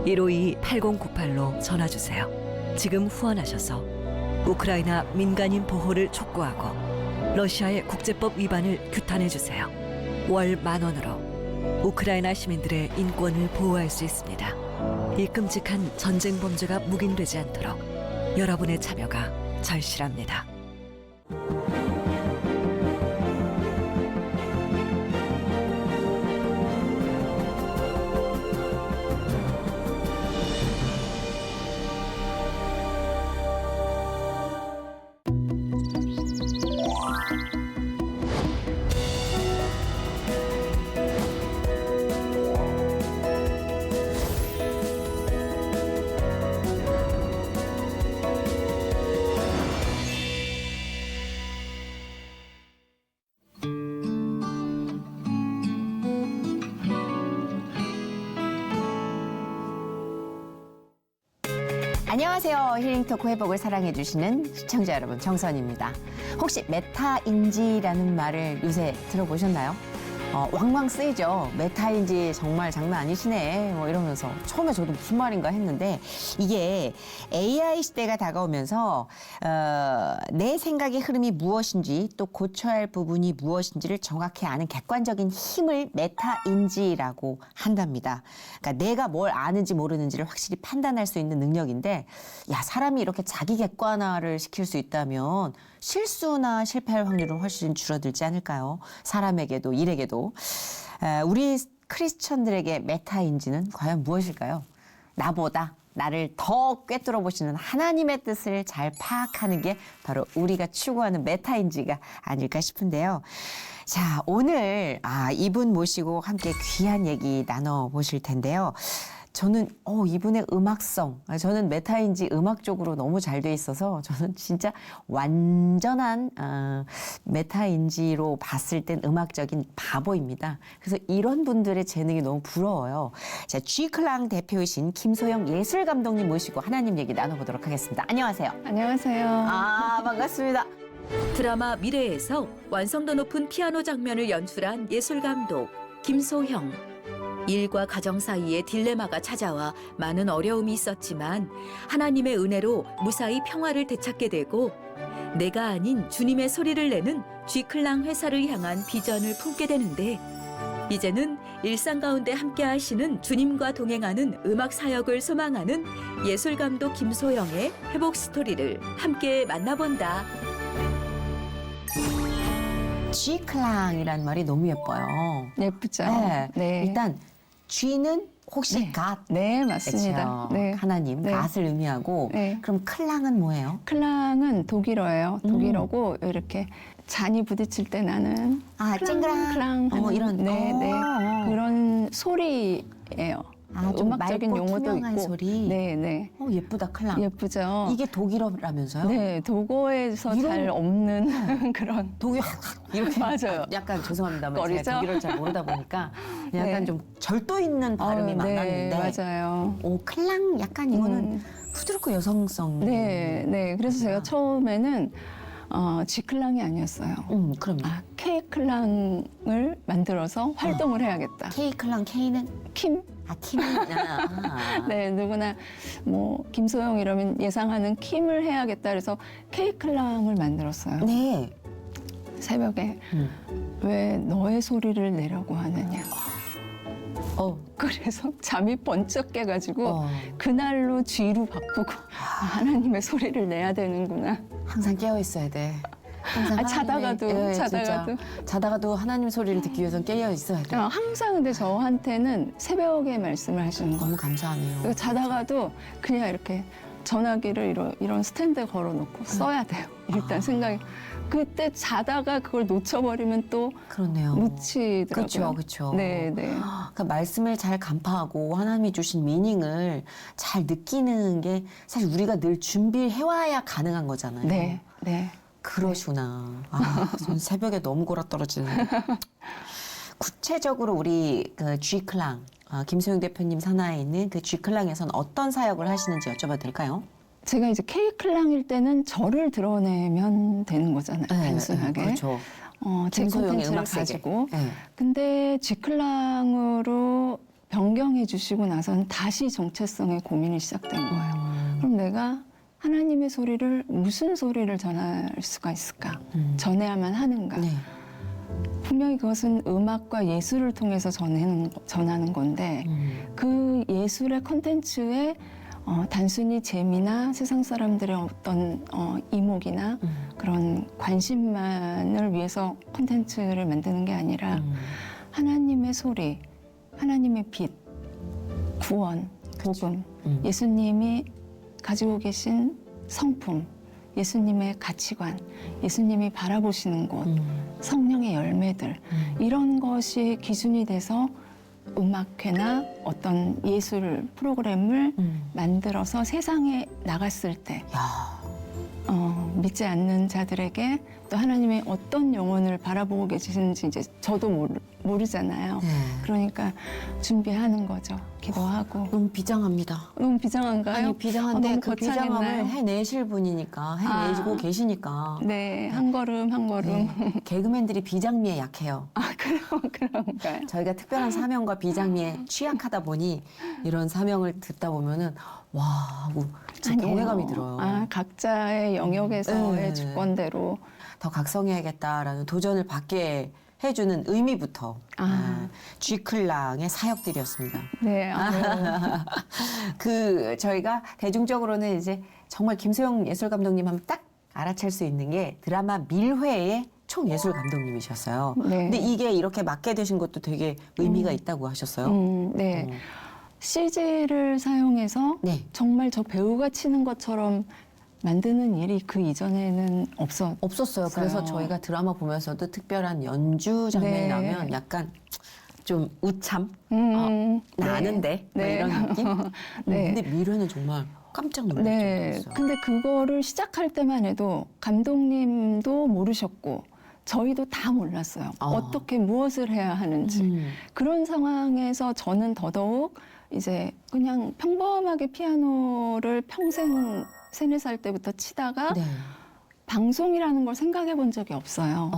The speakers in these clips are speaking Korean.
152-8098로 전화 주세요. 지금 후원하셔서 우크라이나 민간인 보호를 촉구하고 러시아의 국제법 위반을 규탄해 주세요. 월 10,000원으로 우크라이나 시민들의 인권을 보호할 수 있습니다. 이 끔찍한 전쟁 범죄가 묵인되지 않도록 여러분의 참여가 절실합니다. 안녕하세요. 힐링토크 회복을 사랑해주시는 시청자 여러분, 정선입니다. 혹시 메타인지라는 말을 요새 들어보셨나요? 왕왕 쓰이죠. 메타인지 정말 장난 아니시네. 뭐 이러면서 처음에 저도 무슨 말인가 했는데 이게 AI 시대가 다가오면서 내 생각의 흐름이 무엇인지 또 고쳐야 할 부분이 무엇인지를 정확히 아는 객관적인 힘을 메타인지라고 한답니다. 그러니까 내가 뭘 아는지 모르는지를 확실히 판단할 수 있는 능력인데 야, 사람이 이렇게 자기 객관화를 시킬 수 있다면 실수나 실패할 확률은 훨씬 줄어들지 않을까요? 사람에게도 일에게도. 우리 크리스천들에게 메타인지는 과연 무엇일까요? 나보다 나를 더 꿰뚫어 보시는 하나님의 뜻을 잘 파악하는 게 바로 우리가 추구하는 메타인지가 아닐까 싶은데요. 자, 오늘 이분 모시고 함께 귀한 얘기 나눠보실 텐데요. 저는 이분의 음악성, 저는 메타인지 음악 쪽으로 너무 잘 돼 있어서 저는 진짜 완전한 메타인지로 봤을 땐 음악적인 바보입니다. 그래서 이런 분들의 재능이 너무 부러워요. 자, G클랑 대표이신 김소영 예술감독님 모시고 하나님 얘기 나눠보도록 하겠습니다. 안녕하세요. 안녕하세요. 반갑습니다. 드라마 미래에서 완성도 높은 피아노 장면을 연출한 예술감독 김소영. 일과 가정 사이에 딜레마가 찾아와 많은 어려움이 있었지만 하나님의 은혜로 무사히 평화를 되찾게 되고 내가 아닌 주님의 소리를 내는 G클랑 회사를 향한 비전을 품게 되는데 이제는 일상 가운데 함께 하시는 주님과 동행하는 음악 사역을 소망하는 예술감독 김소영의 회복 스토리를 함께 만나본다. G클랑이라는 말이 너무 예뻐요. 예쁘죠? 네. 일단 G는 혹시 네. God? 네, 맞습니다. 그렇죠? 네. 하나님, 네. God을 의미하고 네. 그럼 클랑은 뭐예요? 클랑은 독일어예요. 독일어고 이렇게 잔이 부딪힐 때 나는 쨍그랑 클랑 하는 이런 네. 그런 소리예요. 좀 음악적인 맑고 용어도 투명한 있고. 소리. 네. 예쁘다 클랑. 예쁘죠? 이게 독일어라면서요? 네, 독어에서 이런- 잘 없는 그런. 독일 이렇게 맞아요. 약간 죄송합니다만 거리죠? 제가 독일어를 잘 모르다 보니까 약간 네. 좀 절도 있는 발음이 많았는데 네, 맞아요. 클랑 약간 이거는 부드럽고 여성성. 네. 그래서 제가 처음에는 G클랑이 아니었어요. 그럼요. K클랑을 만들어서 활동을 해야겠다. K 클랑 K는 킴? 킴이나 네, 누구나 뭐 김소영 이러면 예상하는 킴을 해야겠다 그래서 K클랑을 만들었어요. 네. 새벽에 왜 너의 소리를 내라고 하느냐. 그래서 잠이 번쩍 깨가지고 그날로 G로 바꾸고 하나님의 소리를 내야 되는구나. 항상 깨어 있어야 돼. 항상 자다가도. 자다가도 하나님 소리를 듣기 위해서는 깨어 있어야 돼. 항상 근데 저한테는 새벽에 말씀을 하시는 거예요. 너무 감사하네요. 그러니까 자다가도 그냥 이렇게 전화기를 이런 스탠드에 걸어놓고 써야 돼요. 일단 생각이. 그때 자다가 그걸 놓쳐버리면 또 그렇네요. 묻히더라고요. 그렇죠. 네. 그러니까 말씀을 잘 간파하고 하나님이 주신 미닝을 잘 느끼는 게 사실 우리가 늘 준비해와야 가능한 거잖아요. 네. 그러시구나. 저는 새벽에 너무 골아떨어지는데. 구체적으로 우리 그 G클랑, 김소영 대표님 산하에 있는 그 G클랑에서는 어떤 사역을 하시는지 여쭤봐도 될까요? 제가 이제 K클랑일 때는 저를 드러내면 되는 거잖아요. 단순하게. 그렇죠. 제 김소영의 콘텐츠를 음악 세계. 가지고. 네. 근데 G클랑으로 변경해 주시고 나서는 다시 정체성의 고민이 시작된 거예요. 그럼 내가 하나님의 소리를 무슨 소리를 전할 수가 있을까? 전해야만 하는가? 네. 분명히 그것은 음악과 예술을 통해서 전하는 건데 그 예술의 콘텐츠에 단순히 재미나 세상 사람들의 어떤 이목이나 그런 관심만을 위해서 콘텐츠를 만드는 게 아니라 하나님의 소리, 하나님의 빛, 구원, 복음, 예수님이 가지고 계신 성품, 예수님의 가치관, 예수님이 바라보시는 곳, 성령의 열매들 이런 것이 기준이 돼서 음악회나 어떤 예술 프로그램을 만들어서 세상에 나갔을 때 야. 믿지 않는 자들에게 또 하나님의 어떤 영혼을 바라보고 계시는지 이제 저도 모르잖아요. 네. 그러니까 준비하는 거죠. 기도하고. 너무 비장합니다. 너무 비장한가요? 아니 비장한데 너무 그 비장함을 거창했나요? 해내실 분이니까 해내시고 계시니까 네, 한 걸음 한 걸음. 네. 개그맨들이 비장미에 약해요. 아, 그런가요? 저희가 특별한 사명과 비장미에 취약하다 보니 이런 사명을 듣다 보면은 와 하고 진짜 아니에요. 경외감이 들어요. 아, 각자의 영역에서의 네. 주권대로. 더 각성해야겠다라는 도전을 받게 해주는 의미부터 G클랑의 사역들이었습니다. 네, 아유. 그 저희가 대중적으로는 이제 정말 김소영 예술 감독님 하면 딱 알아챌 수 있는 게 드라마 밀회의 총 예술 감독님이셨어요. 네. 근데 이게 이렇게 맡게 되신 것도 되게 의미가 있다고 하셨어요. 네. 어. CG를 사용해서 네. 정말 저 배우가 치는 것처럼 만드는 일이 그 이전에는 없었어요. 없었어요. 그래서 저희가 드라마 보면서도 특별한 연주 장면이 네. 나면 약간 좀 우참 네. 나는데 뭐 네. 이런 느낌. 네. 근데 밀회는 정말 깜짝 놀랐죠. 네. 그랬어요. 근데 그거를 시작할 때만 해도 감독님도 모르셨고 저희도 다 몰랐어요. 아. 어떻게 무엇을 해야 하는지. 그런 상황에서 저는 더더욱 이제 그냥 평범하게 피아노를 평생 3-4살 때부터 치다가 네. 방송이라는 걸 생각해 본 적이 없어요.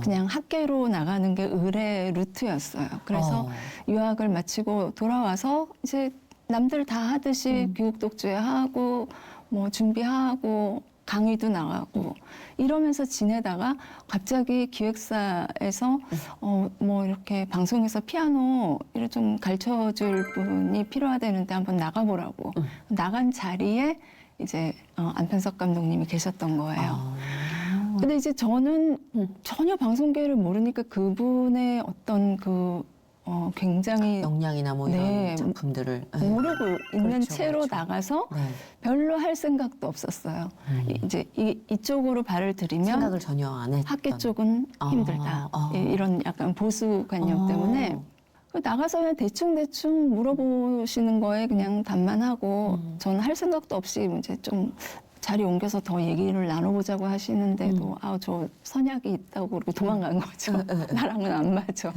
그냥 학계로 나가는 게 의뢰 루트였어요. 그래서 유학을 마치고 돌아와서 이제 남들 다 하듯이 교육 독주회 하고 뭐 준비하고 강의도 나가고 이러면서 지내다가 갑자기 기획사에서 뭐 이렇게 방송에서 피아노를 좀 가르쳐 줄 분이 필요하다는데 한번 나가보라고 나간 자리에 이제 안편석 감독님이 계셨던 거예요. 근데 이제 저는 전혀 방송계를 모르니까 그분의 어떤 그 굉장히 역량이나 뭐 이런 네. 작품들을 모르고 있는 그렇죠, 채로 그렇죠. 나가서 네. 별로 할 생각도 없었어요. 이제 이쪽으로 발을 들이면 생각을 전혀 안 했던. 학계 쪽은 힘들다. 예, 이런 약간 보수관념 때문에 나가서 그냥 대충 물어보시는 거에 그냥 답만 하고 저는 할 생각도 없이 이제 좀 자리 옮겨서 더 얘기를 나눠보자고 하시는데도 저 선약이 있다고 그러고 도망간 거죠. 나랑은 안 맞아.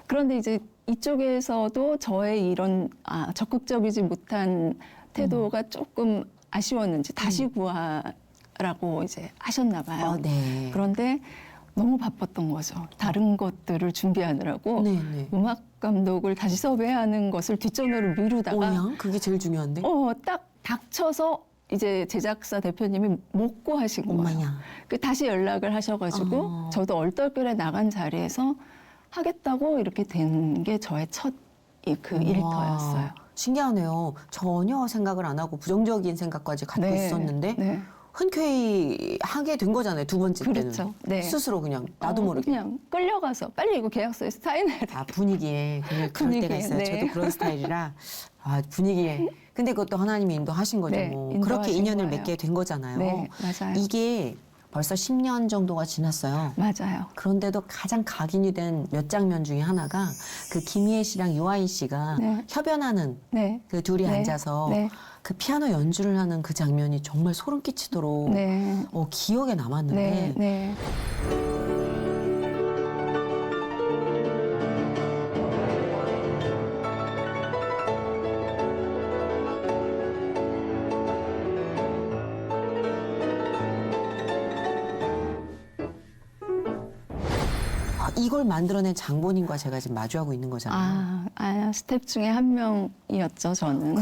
그런데 이제 이쪽에서도 저의 이런 적극적이지 못한 태도가 조금 아쉬웠는지 다시 구하라고 이제 하셨나 봐요. 네. 그런데 너무 바빴던 거죠. 다른 것들을 준비하느라고 네, 네. 음악 감독을 다시 섭외하는 것을 뒷전으로 미루다가 오야? 그게 제일 중요한데? 딱 닥쳐서 이제 제작사 대표님이 못 구하신 거예요. 엄마야. 그 다시 연락을 하셔가지고 저도 얼떨결에 나간 자리에서 하겠다고 이렇게 된 게 저의 첫 그 일터였어요. 신기하네요. 전혀 생각을 안 하고 부정적인 생각까지 갖고 있었는데 네. 흔쾌히 하게 된 거잖아요. 두 번째 그렇죠. 때는. 네. 스스로 그냥 나도 모르게. 그냥 끌려가서 빨리 이거 계약서에 사인해야 돼. 분위기에 그럴 때가 분위기에, 있어요. 네. 저도 그런 스타일이라 분위기에. 근데 그것도 하나님이 인도하신 거죠. 네, 뭐. 인도하신 그렇게 인연을 거예요. 맺게 된 거잖아요. 네, 맞아요. 이게 벌써 10년 정도가 지났어요. 맞아요. 그런데도 가장 각인이 된 몇 장면 중에 하나가 그 김희애 씨랑 유아인 씨가 네. 협연하는 네. 그 둘이 네. 앉아서 네. 그 피아노 연주를 하는 그 장면이 정말 소름 끼치도록 네. 기억에 남았는데 네. 네. 이걸 만들어낸 장본인과 제가 지금 마주하고 있는 거잖아요. 스텝 중에 한 명이었죠, 저는.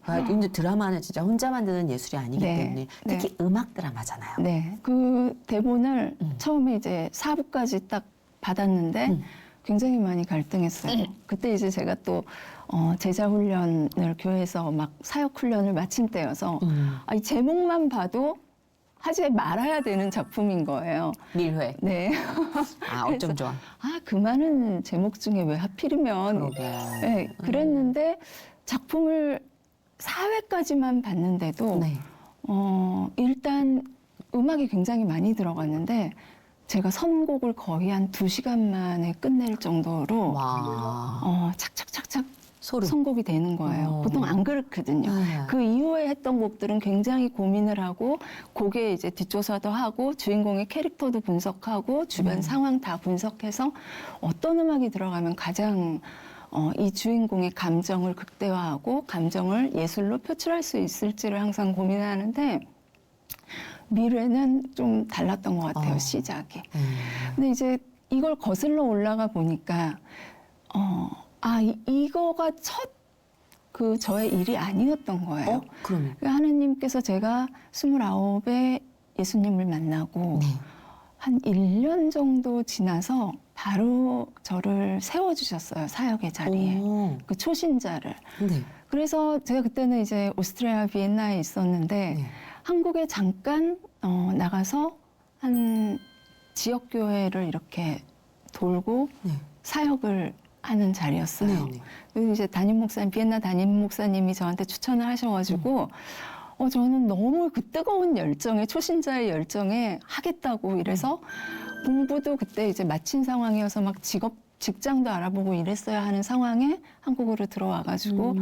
근데 드라마는 진짜 혼자 만드는 예술이 아니기 네, 때문에 특히 음악 드라마잖아요. 네. 그 대본을 처음에 이제 4부까지 딱 받았는데 굉장히 많이 갈등했어요. 그때 이제 제가 또 제자 훈련을 교회에서 막 사역 훈련을 마친 때여서 이 제목만 봐도 하지 말아야 되는 작품인 거예요. 밀회. 네. 어쩜 좋아. 그 많은 제목 중에 왜 하필이면. 그러게. 네, 그랬는데 작품을 4회까지만 봤는데도 네. 일단 음악이 굉장히 많이 들어갔는데 제가 선곡을 거의 한 2시간 만에 끝낼 정도로 와. 착착착착 소름. 선곡이 되는 거예요. 보통 안 그렇거든요. 네. 그 이후에 했던 곡들은 굉장히 고민을 하고 곡에 이제 뒷조사도 하고 주인공의 캐릭터도 분석하고 주변 상황 다 분석해서 어떤 음악이 들어가면 가장 이 주인공의 감정을 극대화하고 감정을 예술로 표출할 수 있을지를 항상 고민하는데 미래는 좀 달랐던 것 같아요, 시작이. 근데 이제 이걸 거슬러 올라가 보니까 이거가 첫 그 저의 일이 아니었던 거예요. 그러면. 그러니까 하느님께서 제가 29에 예수님을 만나고 네. 한 1년 정도 지나서 바로 저를 세워주셨어요, 사역의 자리에. 그 초신자를. 네. 그래서 제가 그때는 이제 오스트리아 비엔나에 있었는데 네. 한국에 잠깐 나가서 한 지역교회를 이렇게 돌고 네. 사역을 하는 자리였어요. 네, 네. 그리고 이제 비엔나 담임 목사님이 저한테 추천을 하셔가지고 저는 너무 그 뜨거운 열정에 초신자의 열정에 하겠다고 이래서 공부도 그때 이제 마친 상황이어서 막 직장도 알아보고 이랬어야 하는 상황에 한국으로 들어와가지고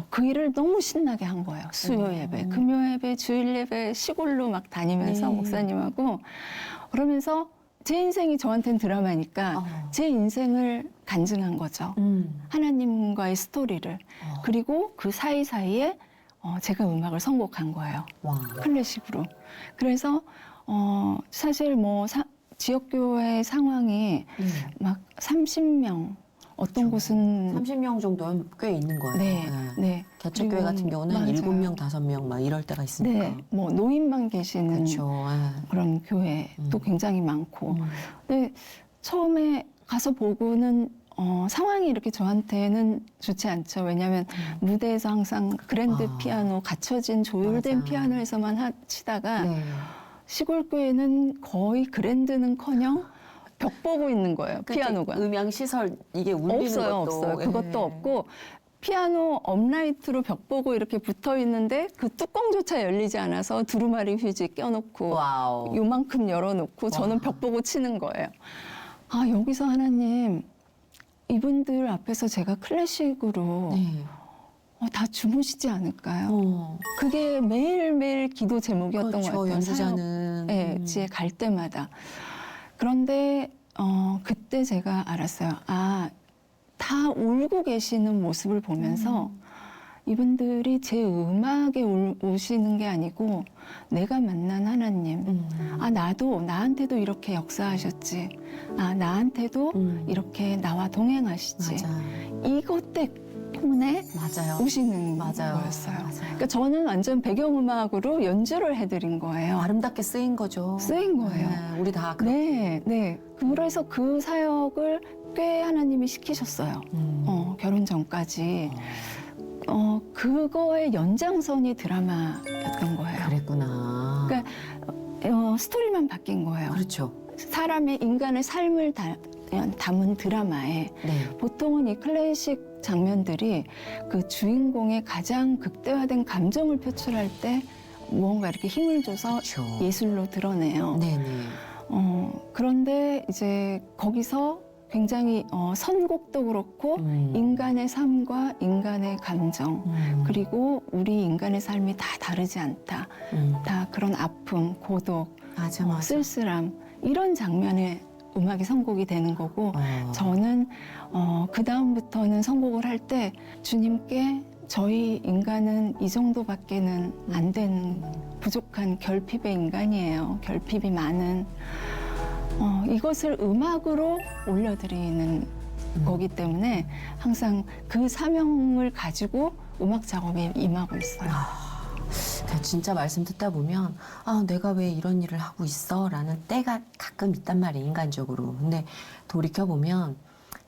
그 일을 너무 신나게 한 거예요. 수요 예배, 금요 예배, 주일 예배 시골로 막 다니면서 네. 목사님하고 그러면서 제 인생이 저한테는 드라마니까 제 인생을 간증한 거죠. 하나님과의 스토리를. 그리고 그 사이사이에 제가 음악을 선곡한 거예요. 와. 클래식으로. 그래서 사실 뭐 지역교회 상황이 막 30명, 어떤 곳은 30명 정도면 꽤 있는 거예요. 네, 네. 개척교회 그리고 같은 경우는 맞아요. 7명, 5명 막 이럴 때가 있으니까. 네, 뭐 노인만 계시는 그렇죠. 그런 교회도 굉장히 많고. 근데 처음에 가서 보고는 상황이 이렇게 저한테는 좋지 않죠. 왜냐하면 무대에서 항상 그랜드 피아노, 갖춰진 조율된 맞아. 피아노에서만 치다가 네. 시골 교회는 거의 그랜드는커녕 벽 보고 있는 거예요. 피아노가. 음향 시설 이게 울리는 것도 없어요. 그것도 없고 피아노 업라이트로 벽 보고 이렇게 붙어 있는데 그 뚜껑조차 열리지 않아서 두루마리 휴지 껴놓고 와우. 요만큼 열어놓고 저는 벽 보고 치는 거예요. 여기서 하나님 이분들 앞에서 제가 클래식으로 네. 다 주무시지 않을까요? 그게 매일매일 기도 제목이었던 그렇죠. 것 같아요. 연주자는. 네, 지에 갈 때마다. 그런데 그때 제가 알았어요. 다 울고 계시는 모습을 보면서 이분들이 제 음악에 오시는 게 아니고 내가 만난 하나님. 나한테도 이렇게 역사하셨지. 나한테도 이렇게 나와 동행하시지. 맞아. 이것 때문에 맞아요. 오시는 맞아요. 거였어요. 맞아요. 그러니까 저는 완전 배경음악으로 연주를 해드린 거예요. 아름답게 쓰인 거죠. 쓰인 거예요. 네, 우리 다 네. 그래서 그 사역을 꽤 하나님이 시키셨어요. 결혼 전까지. 그거의 연장선이 드라마였던 거예요. 그랬구나. 그러니까 스토리만 바뀐 거예요. 그렇죠. 사람의 인간의 삶을 담은 드라마에 네. 보통은 이 클래식 장면들이 그 주인공의 가장 극대화된 감정을 표출할 때 무언가 이렇게 힘을 줘서 그렇죠. 예술로 드러내요. 네네. 그런데 이제 거기서 굉장히 선곡도 그렇고 인간의 삶과 인간의 감정 그리고 우리 인간의 삶이 다 다르지 않다. 다 그런 아픔, 고독, 맞아. 쓸쓸함 이런 장면에 음악이 선곡이 되는 거고 저는 그 다음부터는 선곡을 할 때 주님께 저희 인간은 이 정도밖에는 안 되는 부족한 결핍의 인간이에요. 결핍이 많은. 이것을 음악으로 올려드리는 거기 때문에 항상 그 사명을 가지고 음악 작업에 임하고 있어요. 진짜 말씀 듣다 보면 내가 왜 이런 일을 하고 있어? 라는 때가 가끔 있단 말이에요, 인간적으로. 근데 돌이켜보면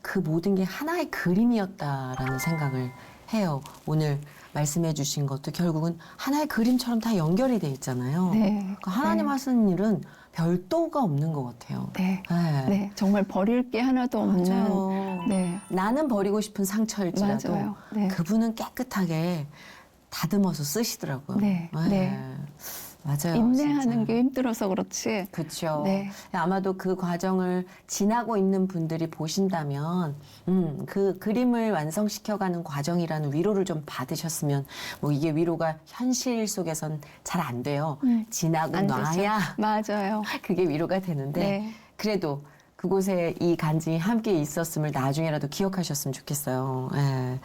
그 모든 게 하나의 그림이었다라는 생각을 해요. 오늘 말씀해 주신 것도 결국은 하나의 그림처럼 다 연결이 돼 있잖아요. 네. 그러니까 하나님 하시는 일은 별도가 없는 것 같아요. 네. 네. 네. 정말 버릴 게 하나도 없는. 맞아요. 네. 나는 버리고 싶은 상처일지라도 맞아요. 네. 그분은 깨끗하게 다듬어서 쓰시더라고요. 네. 네. 맞아요. 인내하는 진짜. 게 힘들어서 그렇지. 그렇죠. 네. 아마도 그 과정을 지나고 있는 분들이 보신다면 그 그림을 완성시켜가는 과정이라는 위로를 좀 받으셨으면 뭐 이게 위로가 현실 속에선 잘 안 돼요. 지나고 안 되죠. 나야 맞아요. 그게 위로가 되는데 네. 그래도 그곳에 이 간증이 함께 있었음을 나중에라도 기억하셨으면 좋겠어요. 예.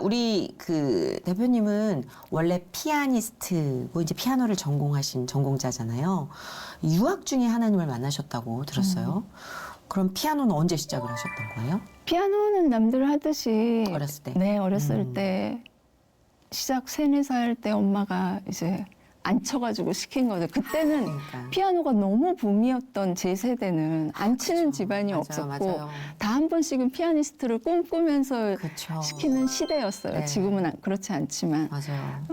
우리 그 대표님은 원래 피아니스트고 이제 피아노를 전공하신 전공자잖아요. 유학 중에 하나님을 만나셨다고 들었어요. 그럼 피아노는 언제 시작을 하셨던 거예요? 피아노는 남들 하듯이 어렸을 때? 네, 어렸을 때 시작 3-4살 때 엄마가 이제 앉혀가지고 시킨 거죠. 그때는 그러니까. 피아노가 너무 붐이었던 제 세대는 안 치는 집안이 맞아요, 없었고 맞아요. 다 한 번씩은 피아니스트를 꿈꾸면서 그쵸. 시키는 시대였어요. 네. 지금은 그렇지 않지만 맞아요.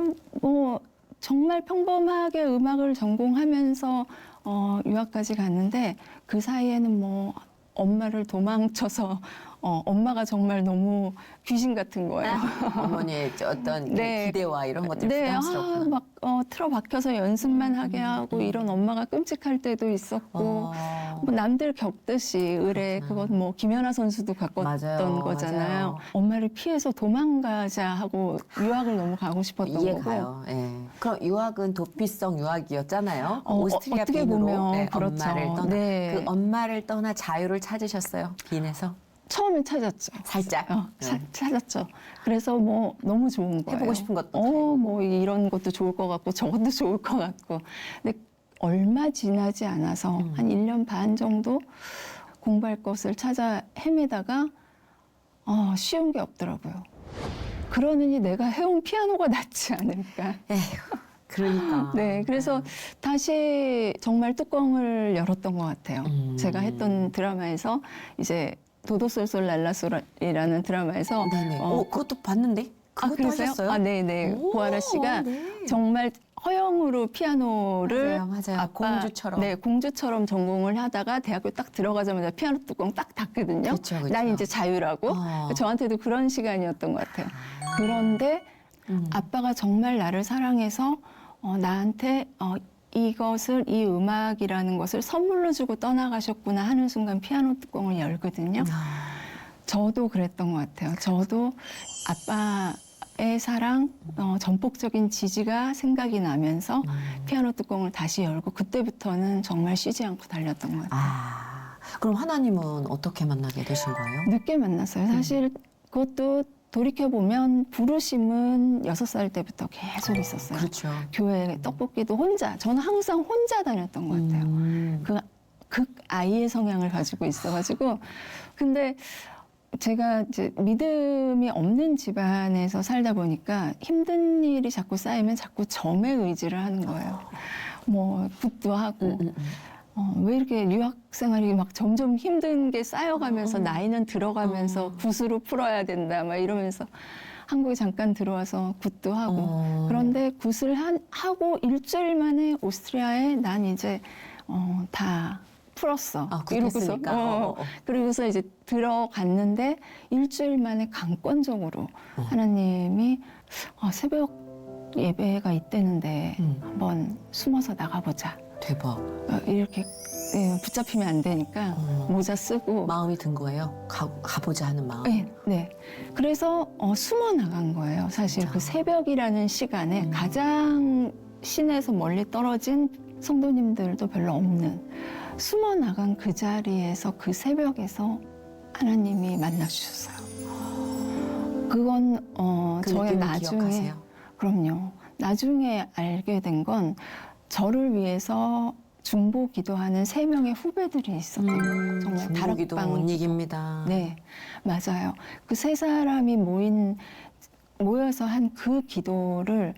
뭐 정말 평범하게 음악을 전공하면서 유학까지 갔는데 그 사이에는 뭐 엄마를 도망쳐서 엄마가 정말 너무 귀신 같은 거예요. 어머니의 어떤 네. 기대와 이런 것들이 네, 부담스럽구나. 막 틀어박혀서 연습만 하게 하고 이런 엄마가 끔찍할 때도 있었고 뭐 남들 겪듯이 의뢰 그렇구나. 그건 뭐 김연아 선수도 겪었던 맞아요, 거잖아요. 맞아요. 엄마를 피해서 도망가자 하고 유학을 너무 가고 싶었던 거고. 이해가요. 예. 그럼 유학은 도피성 유학이었잖아요. 오스트리아 어떻게 빈으로 보면 네, 그렇죠. 엄마를 떠나 네. 그 엄마를 떠나 자유를 찾으셨어요. 빈에서 처음에 찾았죠. 살짝 찾았죠. 그래서 뭐 너무 좋은 거예요. 해보고 싶은 것도 다 해보고. 뭐 이런 것도 좋을 것 같고 저것도 좋을 것 같고. 근데 얼마 지나지 않아서 한 1년 반 정도 공부할 것을 찾아 헤매다가 쉬운 게 없더라고요. 그러느니 내가 해온 피아노가 낫지 않을까. 에휴, 그러니까. 네, 그래서 다시 정말 뚜껑을 열었던 것 같아요. 제가 했던 드라마에서 이제 도도솔솔 랄라솔이라는 드라마에서 네네. 그것도 봤는데. 그것도 그러세요? 하셨어요? 네네. 오, 고아라 씨가 네. 정말 허영으로 피아노를 맞아요. 공주처럼. 네, 공주처럼 전공을 하다가 대학교 딱 들어가자마자 피아노 뚜껑 딱 닫거든요. 그쵸, 그쵸. 난 이제 자유라고. 저한테도 그런 시간이었던 것 같아요. 그런데 아빠가 정말 나를 사랑해서 나한테 이 음악이라는 것을 선물로 주고 떠나가셨구나 하는 순간 피아노 뚜껑을 열거든요. 저도 그랬던 것 같아요. 저도 아빠의 사랑, 전폭적인 지지가 생각이 나면서 피아노 뚜껑을 다시 열고 그때부터는 정말 쉬지 않고 달렸던 것 같아요. 그럼 하나님은 어떻게 만나게 되신 거예요? 늦게 만났어요. 사실 그것도 돌이켜보면 부르심은 6살 때부터 계속 있었어요. 그렇죠. 교회 떡볶이도 혼자, 저는 항상 혼자 다녔던 것 같아요. 극 아이의 성향을 가지고 있어가지고. 근데 제가 이제 믿음이 없는 집안에서 살다 보니까 힘든 일이 자꾸 쌓이면 자꾸 점에 의지를 하는 거예요. 뭐 굿도 하고. 왜 이렇게 유학 생활이 막 점점 힘든 게 쌓여가면서 나이는 들어가면서 굿으로 풀어야 된다 막 이러면서 한국에 잠깐 들어와서 굿도 하고 그런데 굿을 하고 일주일 만에 오스트리아에 난 이제 다 풀었어. 이러고서 그러고서 이제 들어갔는데 일주일 만에 강권적으로 하나님이 새벽 예배가 있대는데 한번 숨어서 나가보자. 대박. 이렇게 붙잡히면 안 되니까 모자 쓰고 마음이 든 거예요? 가보자 하는 마음. 네. 그래서 숨어 나간 거예요. 사실 그 새벽이라는 시간에 가장 시내에서 멀리 떨어진 성도님들도 별로 없는 숨어 나간 그 자리에서 그 새벽에서 하나님이 만나 주셨어요. 그건 그 저의 느낌을 나중에 기억하세요? 그럼요. 나중에 알게 된 건 저를 위해서 중보 기도하는 3명의 후배들이 있었거든요. 정말 중보기도 다락방. 못 이깁니다. 네, 맞아요. 그 3사람이 모여서 한 그 기도를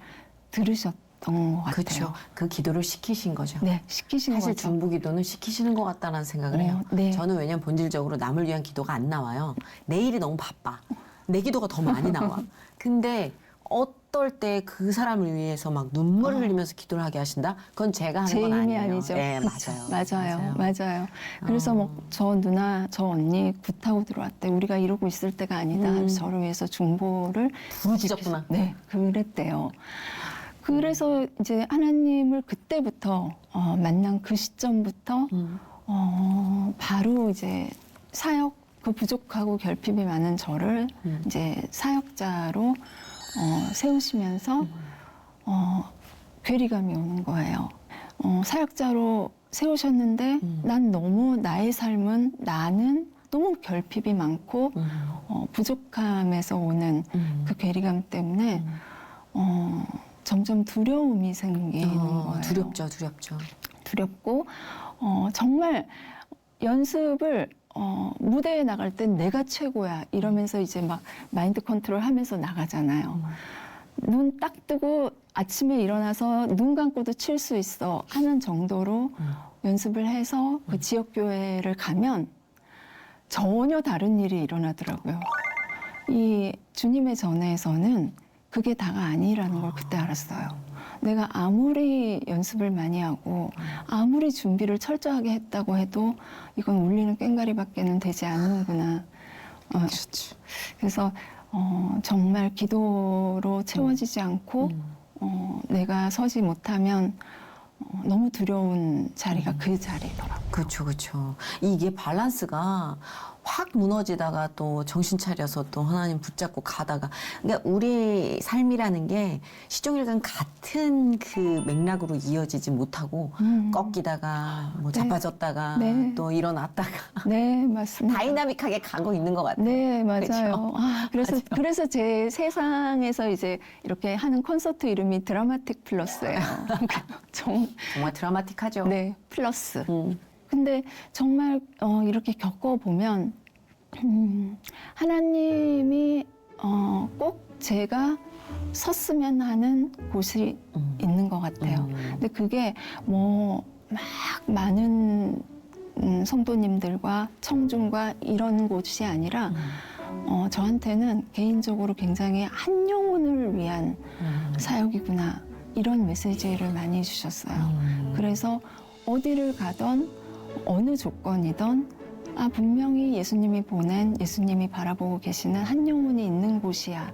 들으셨던 것 같아요. 그렇죠. 그 기도를 시키신 거죠. 네, 시키신 사실 거죠. 중보기도는 시키시는 것 같다는 생각을 해요. 네. 저는 왜냐면 본질적으로 남을 위한 기도가 안 나와요. 내일이 너무 바빠. 내 기도가 더 많이 나와. 근데 어떨 때 그 사람을 위해서 막 눈물을 흘리면서 기도를 하게 하신다? 그건 제가 하는 제 건 힘이 아니에요. 아니죠. 네, 그쵸. 맞아요. 맞아요. 그래서 뭐 저 누나, 저 언니 굿하고 들어왔대. 우리가 이러고 있을 때가 아니다. 그래서 저를 위해서 중보를 부르짖었구나. 네, 그랬대요. 그래서 이제 하나님을 그때부터 만난 그 시점부터 바로 이제 사역 그 부족하고 결핍이 많은 저를 이제 사역자로 세우시면서 괴리감이 오는 거예요. 사역자로 세우셨는데 난 너무 나의 삶은 나는 너무 결핍이 많고 부족함에서 오는 그 괴리감 때문에 점점 두려움이 생기는 거예요. 두렵죠. 두렵고 정말 연습을 무대에 나갈 땐 내가 최고야 이러면서 이제 막 마인드 컨트롤 하면서 나가잖아요. 눈 딱 뜨고 아침에 일어나서 눈 감고도 칠 수 있어 하는 정도로 연습을 해서 그 지역교회를 가면 전혀 다른 일이 일어나더라고요. 이 주님의 전에서는 그게 다가 아니라는 걸 그때 알았어요. 내가 아무리 연습을 많이 하고 아무리 준비를 철저하게 했다고 해도 이건 울리는 꽹과리밖에는 되지 않는구나. 그래서 정말 기도로 채워지지 않고 내가 서지 못하면 너무 두려운 자리가 그 자리더라고요. 그렇죠. 이게 밸런스가 확 무너지다가 또 정신 차려서 또 하나님 붙잡고 가다가 그러니까 우리 삶이라는 게 시종일관 같은 그 맥락으로 이어지지 못하고 꺾이다가 뭐 네. 자빠졌다가 네. 또 일어났다가 네, 맞습니다. 다이나믹하게 가고 있는 것 같아요. 네, 맞아요. 그렇죠? 그래서 제 세상에서 이제 이렇게 하는 콘서트 이름이 드라마틱 플러스예요. 정말 드라마틱하죠. 네, 플러스. 근데 정말 이렇게 겪어보면 하나님이 꼭 제가 섰으면 하는 곳이 있는 것 같아요. 근데 그게 뭐 막 많은 성도님들과 청중과 이런 곳이 아니라 저한테는 개인적으로 굉장히 한 영혼을 위한 사역이구나 이런 메시지를 많이 주셨어요. 그래서 어디를 가던 어느 조건이든 분명히 예수님이 보낸 예수님이 바라보고 계시는 한 영혼이 있는 곳이야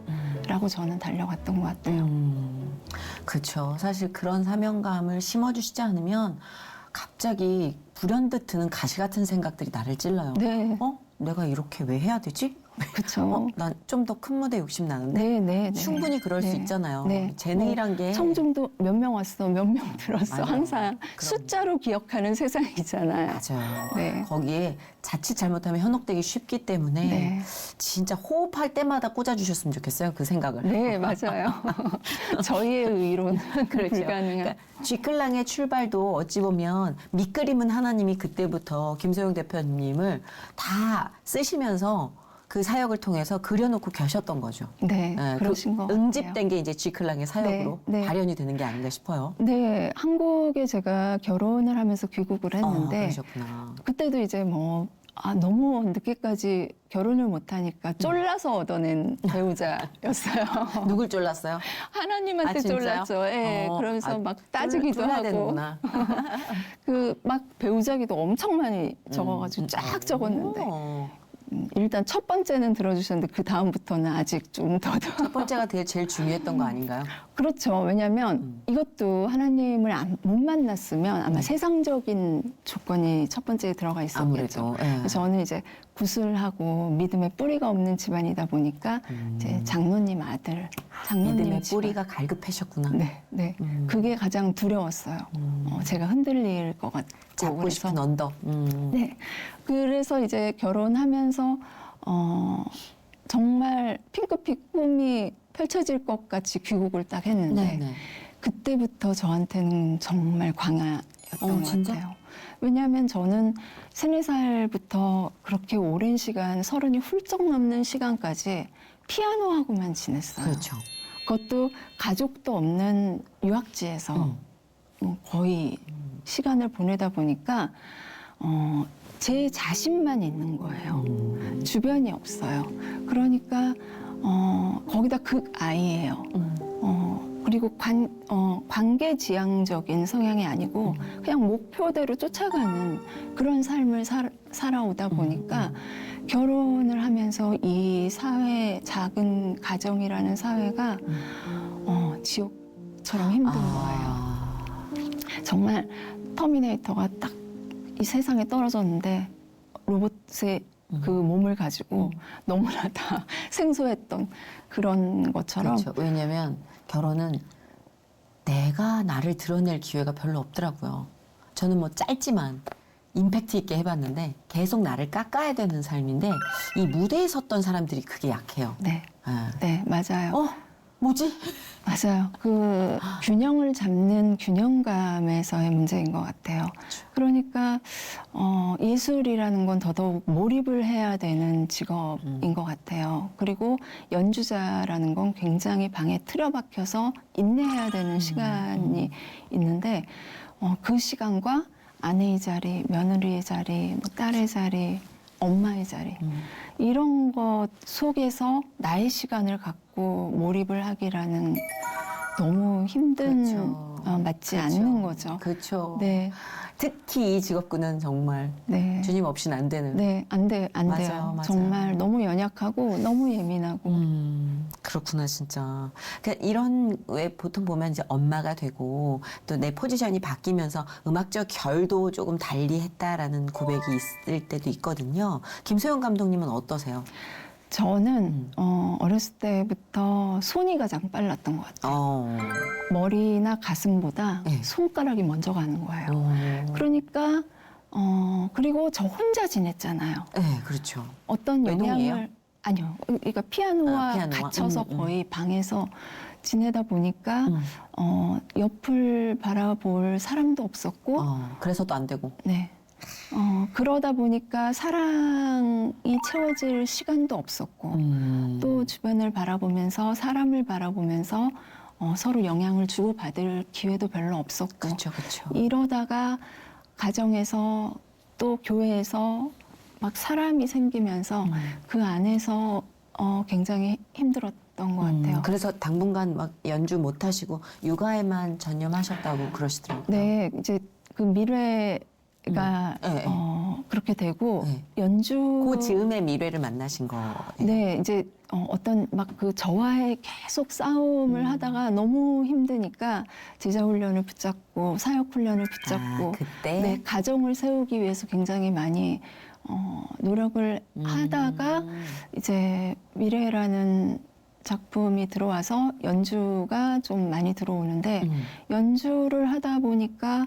라고 저는 달려갔던 것 같아요. 그렇죠. 사실 그런 사명감을 심어주시지 않으면 갑자기 불현듯 드는 가시 같은 생각들이 나를 찔러요. 네. 내가 이렇게 왜 해야 되지? 그렇죠. 난 좀 더 큰 무대 욕심 나는데 네. 충분히 그럴 수 있잖아요. 네. 재능이란 게 청중도 몇 명 왔어, 몇 명 들었어. 맞아요. 항상 그럼요. 숫자로 기억하는 세상이잖아요. 맞아요. 네. 거기에 자칫 잘못하면 현혹되기 쉽기 때문에 네. 진짜 호흡할 때마다 꽂아주셨으면 좋겠어요. 그 생각을. 네, 맞아요. 저희의 의로는 불가능한. 그러니까 쥐클랑의 출발도 어찌 보면 밑그림은 하나님이 그때부터 김소영 대표님을 다 쓰시면서 그 사역을 통해서 그려놓고 계셨던 거죠. 네, 그러신 것 같아요. 응집된 게 이제 쥐클랑의 사역으로 네. 발현이 되는 게 아닌가 싶어요. 네, 한국에 제가 결혼을 하면서 귀국을 했는데 그러셨구나. 그때도 이제 뭐 너무 늦게까지 결혼을 못하니까 쫄라서 얻어낸 배우자였어요. 누굴 쫄랐어요? 하나님한테 진짜요? 쫄랐죠. 예, 그러면서 막 따지기도 쫄라야 하고 되는구나. 그 막 배우자기도 엄청 많이 적어가지고 쫙 적었는데 일단 첫 번째는 들어주셨는데 그 다음부터는 아직 좀 더 첫 번째가 제일 중요했던 거 아닌가요? 그렇죠. 왜냐하면 이것도 하나님을 못 만났으면 아마 세상적인 조건이 첫 번째에 들어가 있었겠죠. 아무래도. 예. 그래서 저는 이제 구슬하고 믿음의 뿌리가 없는 집안이다 보니까 이제 장로님 아들, 장로님 믿음의 집안. 뿌리가 갈급하셨구나. 네. 그게 가장 두려웠어요. 제가 흔들릴 것 같고. 잡고 그래서 싶은 언덕. 네. 그래서 이제 결혼하면서 정말 핑크빛 꿈이 펼쳐질 것 같이 귀국을 딱 했는데 네네. 그때부터 저한테는 정말 광야였어요. 것 진짜? 같아요. 왜냐하면 저는 3, 4살부터 그렇게 오랜 시간, 30이 훌쩍 넘는 시간까지 피아노하고만 지냈어요. 그렇죠. 그것도 가족도 없는 유학지에서 거의 시간을 보내다 보니까 제 자신만 있는 거예요. 주변이 없어요. 그러니까 거기다 극아이예요. 그리고 관계지향적인 성향이 아니고 그냥 목표대로 쫓아가는 그런 삶을 살아오다 보니까 결혼을 하면서 이 사회, 작은 가정이라는 사회가 지옥처럼 힘든 거예요. 정말 터미네이터가 딱 이 세상에 떨어졌는데 로봇의 그 몸을 가지고 너무나 다 생소했던 그런 것처럼. 그렇죠. 왜냐면 결혼은 내가 나를 드러낼 기회가 별로 없더라고요. 저는 뭐 짧지만 임팩트 있게 해봤는데 계속 나를 깎아야 되는 삶인데 이 무대에 섰던 사람들이 그게 약해요. 네, 아. 네, 맞아요. 뭐지? 맞아요. 그 균형을 잡는 균형감에서의 문제인 것 같아요. 그러니까 예술이라는 건 더더욱 몰입을 해야 되는 직업인 것 같아요. 그리고 연주자라는 건 굉장히 방에 틀어박혀서 인내해야 되는 시간이 있는데 그 시간과 아내의 자리, 며느리의 자리, 뭐 딸의 자리, 엄마의 자리 이런 것 속에서 나의 시간을 갖고 몰입을 하기라는 너무 힘든 그렇죠. 맞지 그렇죠. 않는 거죠. 그렇죠. 네, 특히 이 직업군은 정말 네, 주님 없이는 안 되는. 네, 안 돼요. 맞아요. 정말 너무 연약하고 너무 예민하고. 그렇구나, 진짜. 그러니까 이런, 왜 보통 보면 이제 엄마가 되고 또 내 포지션이 바뀌면서 음악적 결도 조금 달리 했다라는 고백이 있을 때도 있거든요. 김소영 감독님은 어떠세요? 저는 어렸을 때부터 손이 가장 빨랐던 것 같아요. 머리나 가슴보다 네. 손가락이 먼저 가는 거예요. 그러니까 그리고 저 혼자 지냈잖아요. 네, 그렇죠. 어떤 외동이에요? 영향을 아니요. 그러니까 피아노와 피아노와? 갇혀서 거의 방에서 지내다 보니까 옆을 바라볼 사람도 없었고 그래서 또 안 되고. 네. 그러다 보니까 사랑이 채워질 시간도 없었고 또 주변을 바라보면서 사람을 바라보면서 서로 영향을 주고받을 기회도 별로 없었고 그렇죠, 그렇죠. 이러다가 가정에서 또 교회에서 막 사람이 생기면서 그 안에서 굉장히 힘들었던 것 같아요. 그래서 당분간 막 연주 못 하시고 육아에만 전념하셨다고 그러시더라고요. 네, 이제 그 미래가 네. 그렇게 되고 네. 연주 그 즈음의 미래를 만나신 거예요. 네, 이제 어떤 막 그 저와의 계속 싸움을 하다가 너무 힘드니까 제자 훈련을 붙잡고 사역 훈련을 붙잡고 그때? 네, 가정을 세우기 위해서 굉장히 많이 노력을 하다가 이제 미래라는 작품이 들어와서 연주가 좀 많이 들어오는데 연주를 하다 보니까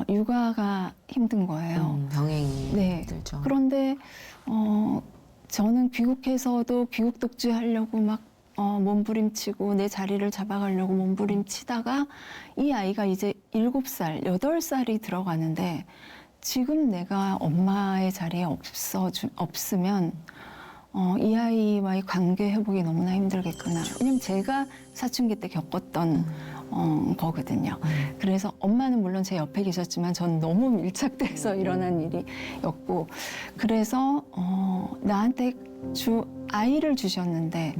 육아가 힘든 거예요. 병행이 네. 힘들죠. 그런데 저는 귀국해서도 귀국 독주하려고 막 몸부림치고 내 자리를 잡아가려고 몸부림치다가 이 아이가 이제 7살, 8살이 들어가는데 지금 내가 엄마의 자리에 없으면 이 아이와의 관계 회복이 너무나 힘들겠구나. 왜냐면 제가 사춘기 때 겪었던 거거든요. 그래서 엄마는 물론 제 옆에 계셨지만 전 너무 밀착돼서 일어난 일이었고 그래서 나한테 아이를 주셨는데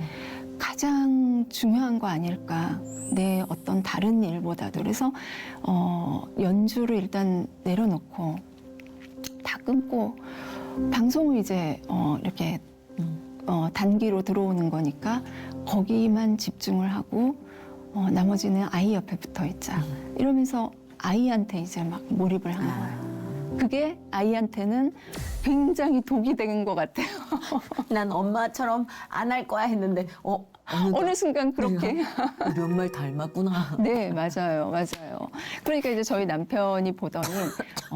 가장 중요한 거 아닐까 내 어떤 다른 일보다도 그래서 연주를 일단 내려놓고 다 끊고 방송을 이제 이렇게 단기로 들어오는 거니까 거기만 집중을 하고 나머지는 아이 옆에 붙어 있자 이러면서 아이한테 이제 막 몰입을 한 거예요. 그게 아이한테는 굉장히 독이 된 것 같아요. 난 엄마처럼 안 할 거야 했는데 어느 순간 그렇게. 우리 엄마를 닮았구나. 네, 맞아요, 맞아요. 그러니까 이제 저희 남편이 보더니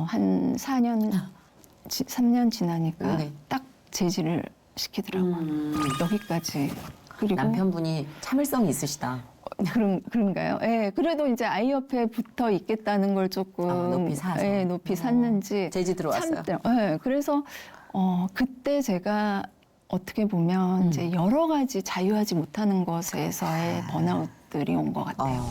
한 3년 지나니까 네. 딱 제지를 시키더라고요. 여기까지. 그리고 남편분이 참을성이 있으시다. 그런가요? 예, 그래도 이제 아이 옆에 붙어 있겠다는 걸 조금 높이 사서. 예, 높이 샀는지 재지 들어왔어요. 예, 그래서 그때 제가 어떻게 보면 이제 여러 가지 자유하지 못하는 것에서의 번아웃들이 온 것 같아요.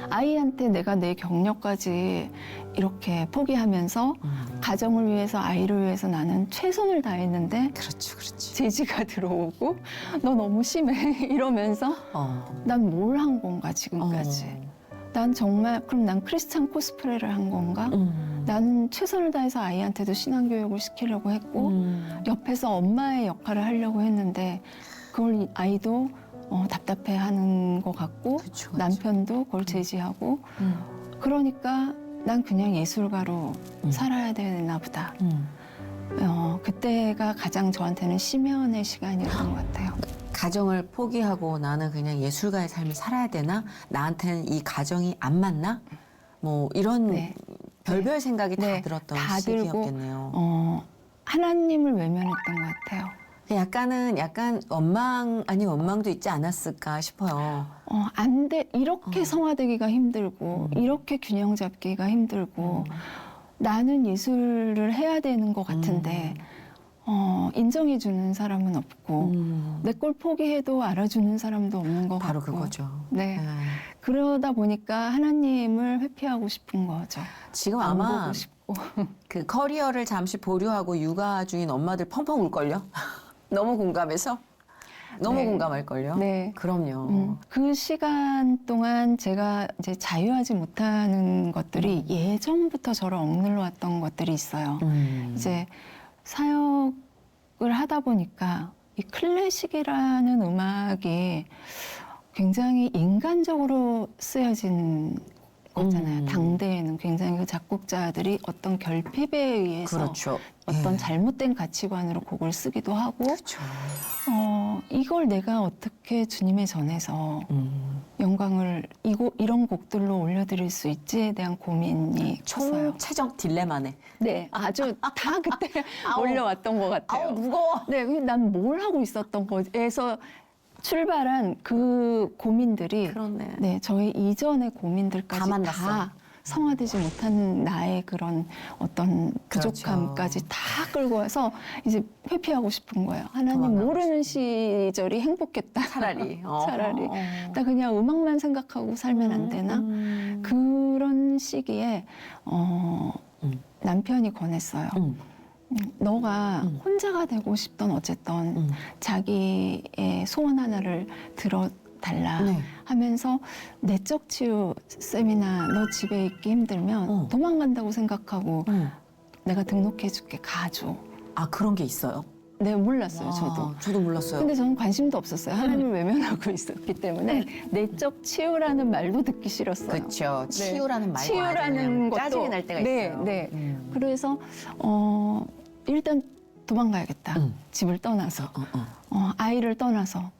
아이한테 내가 내 경력까지 이렇게 포기하면서 가정을 위해서 아이를 위해서 나는 최선을 다했는데 그렇죠, 그렇지. 제지가 들어오고 너 너무 심해 이러면서 난 뭘 한 건가 지금까지. 난 정말 그럼 난 크리스찬 코스프레를 한 건가? 나는 최선을 다해서 아이한테도 신앙교육을 시키려고 했고 옆에서 엄마의 역할을 하려고 했는데 그걸 이 아이도 답답해하는 것 같고 그쵸, 그쵸. 남편도 그걸 제지하고 그러니까 난 그냥 예술가로 살아야 되나 보다. 그때가 가장 저한테는 심연의 시간이었던 것 같아요. 가정을 포기하고 나는 그냥 예술가의 삶을 살아야 되나? 나한테는 이 가정이 안 맞나? 뭐 이런 네. 별별 생각이 다 네, 들었던 다 들고, 시기였겠네요. 하나님을 외면했던 것 같아요. 약간 원망 아닌 원망도 있지 않았을까 싶어요. 안 돼. 이렇게 성화되기가 힘들고, 이렇게 균형 잡기가 힘들고, 나는 예술을 해야 되는 것 같은데, 인정해주는 사람은 없고, 내 걸 포기해도 알아주는 사람도 없는 것 바로 같고. 그거죠. 네. 그러다 보니까 하나님을 회피하고 싶은 거죠. 지금 안 아마 보고 싶고. 그 커리어를 잠시 보류하고 육아 중인 엄마들 펑펑 울걸요? 너무 공감해서? 너무 네. 공감할걸요? 네. 그럼요. 그 시간 동안 제가 이제 자유하지 못하는 것들이 예전부터 저를 억눌러 왔던 것들이 있어요. 이제 사역을 하다 보니까 이 클래식이라는 음악이 굉장히 인간적으로 쓰여진 거잖아요. 당대에는 굉장히 그 작곡자들이 어떤 결핍에 의해서 그렇죠. 어떤 예. 잘못된 가치관으로 곡을 쓰기도 하고 그렇죠. 이걸 내가 어떻게 주님에 전해서 영광을 이런 곡들로 올려드릴 수 있지에 대한 고민이 컸어요. 총체적 딜레마네. 네, 아주 다 그때 아우. 올려왔던 것 같아요. 아우 무거워. 네, 난 뭘 하고 있었던 거에서 출발한 그 고민들이 그렇네. 네, 저의 이전의 고민들까지 다 다, 만났어. 성화되지 못한 나의 그런 어떤 그렇죠. 부족함까지 다 끌고 와서 이제 회피하고 싶은 거예요. 하나님 도망가고 모르는 시절이 행복했다. 차라리. 차라리. 나 그냥 음악만 생각하고 살면 안 되나? 그런 시기에 남편이 권했어요. 너가 혼자가 되고 싶던 어쨌든 자기의 소원 하나를 들어달라 네. 하면서 내적 치유 세미나 너 집에 있기 힘들면 도망간다고 생각하고 내가 등록해줄게 가줘. 아 그런 게 있어요? 네, 몰랐어요, 저도. 아, 저도 몰랐어요. 근데 저는 관심도 없었어요. 하나님을 외면하고 있었기 때문에 내적 치유라는 말도 듣기 싫었어요. 그렇죠. 치유라는 말. 치유라는 것도 짜증이 날 때가 네, 있어요. 네. 그래서 일단 도망가야겠다. 집을 떠나서 아이를 떠나서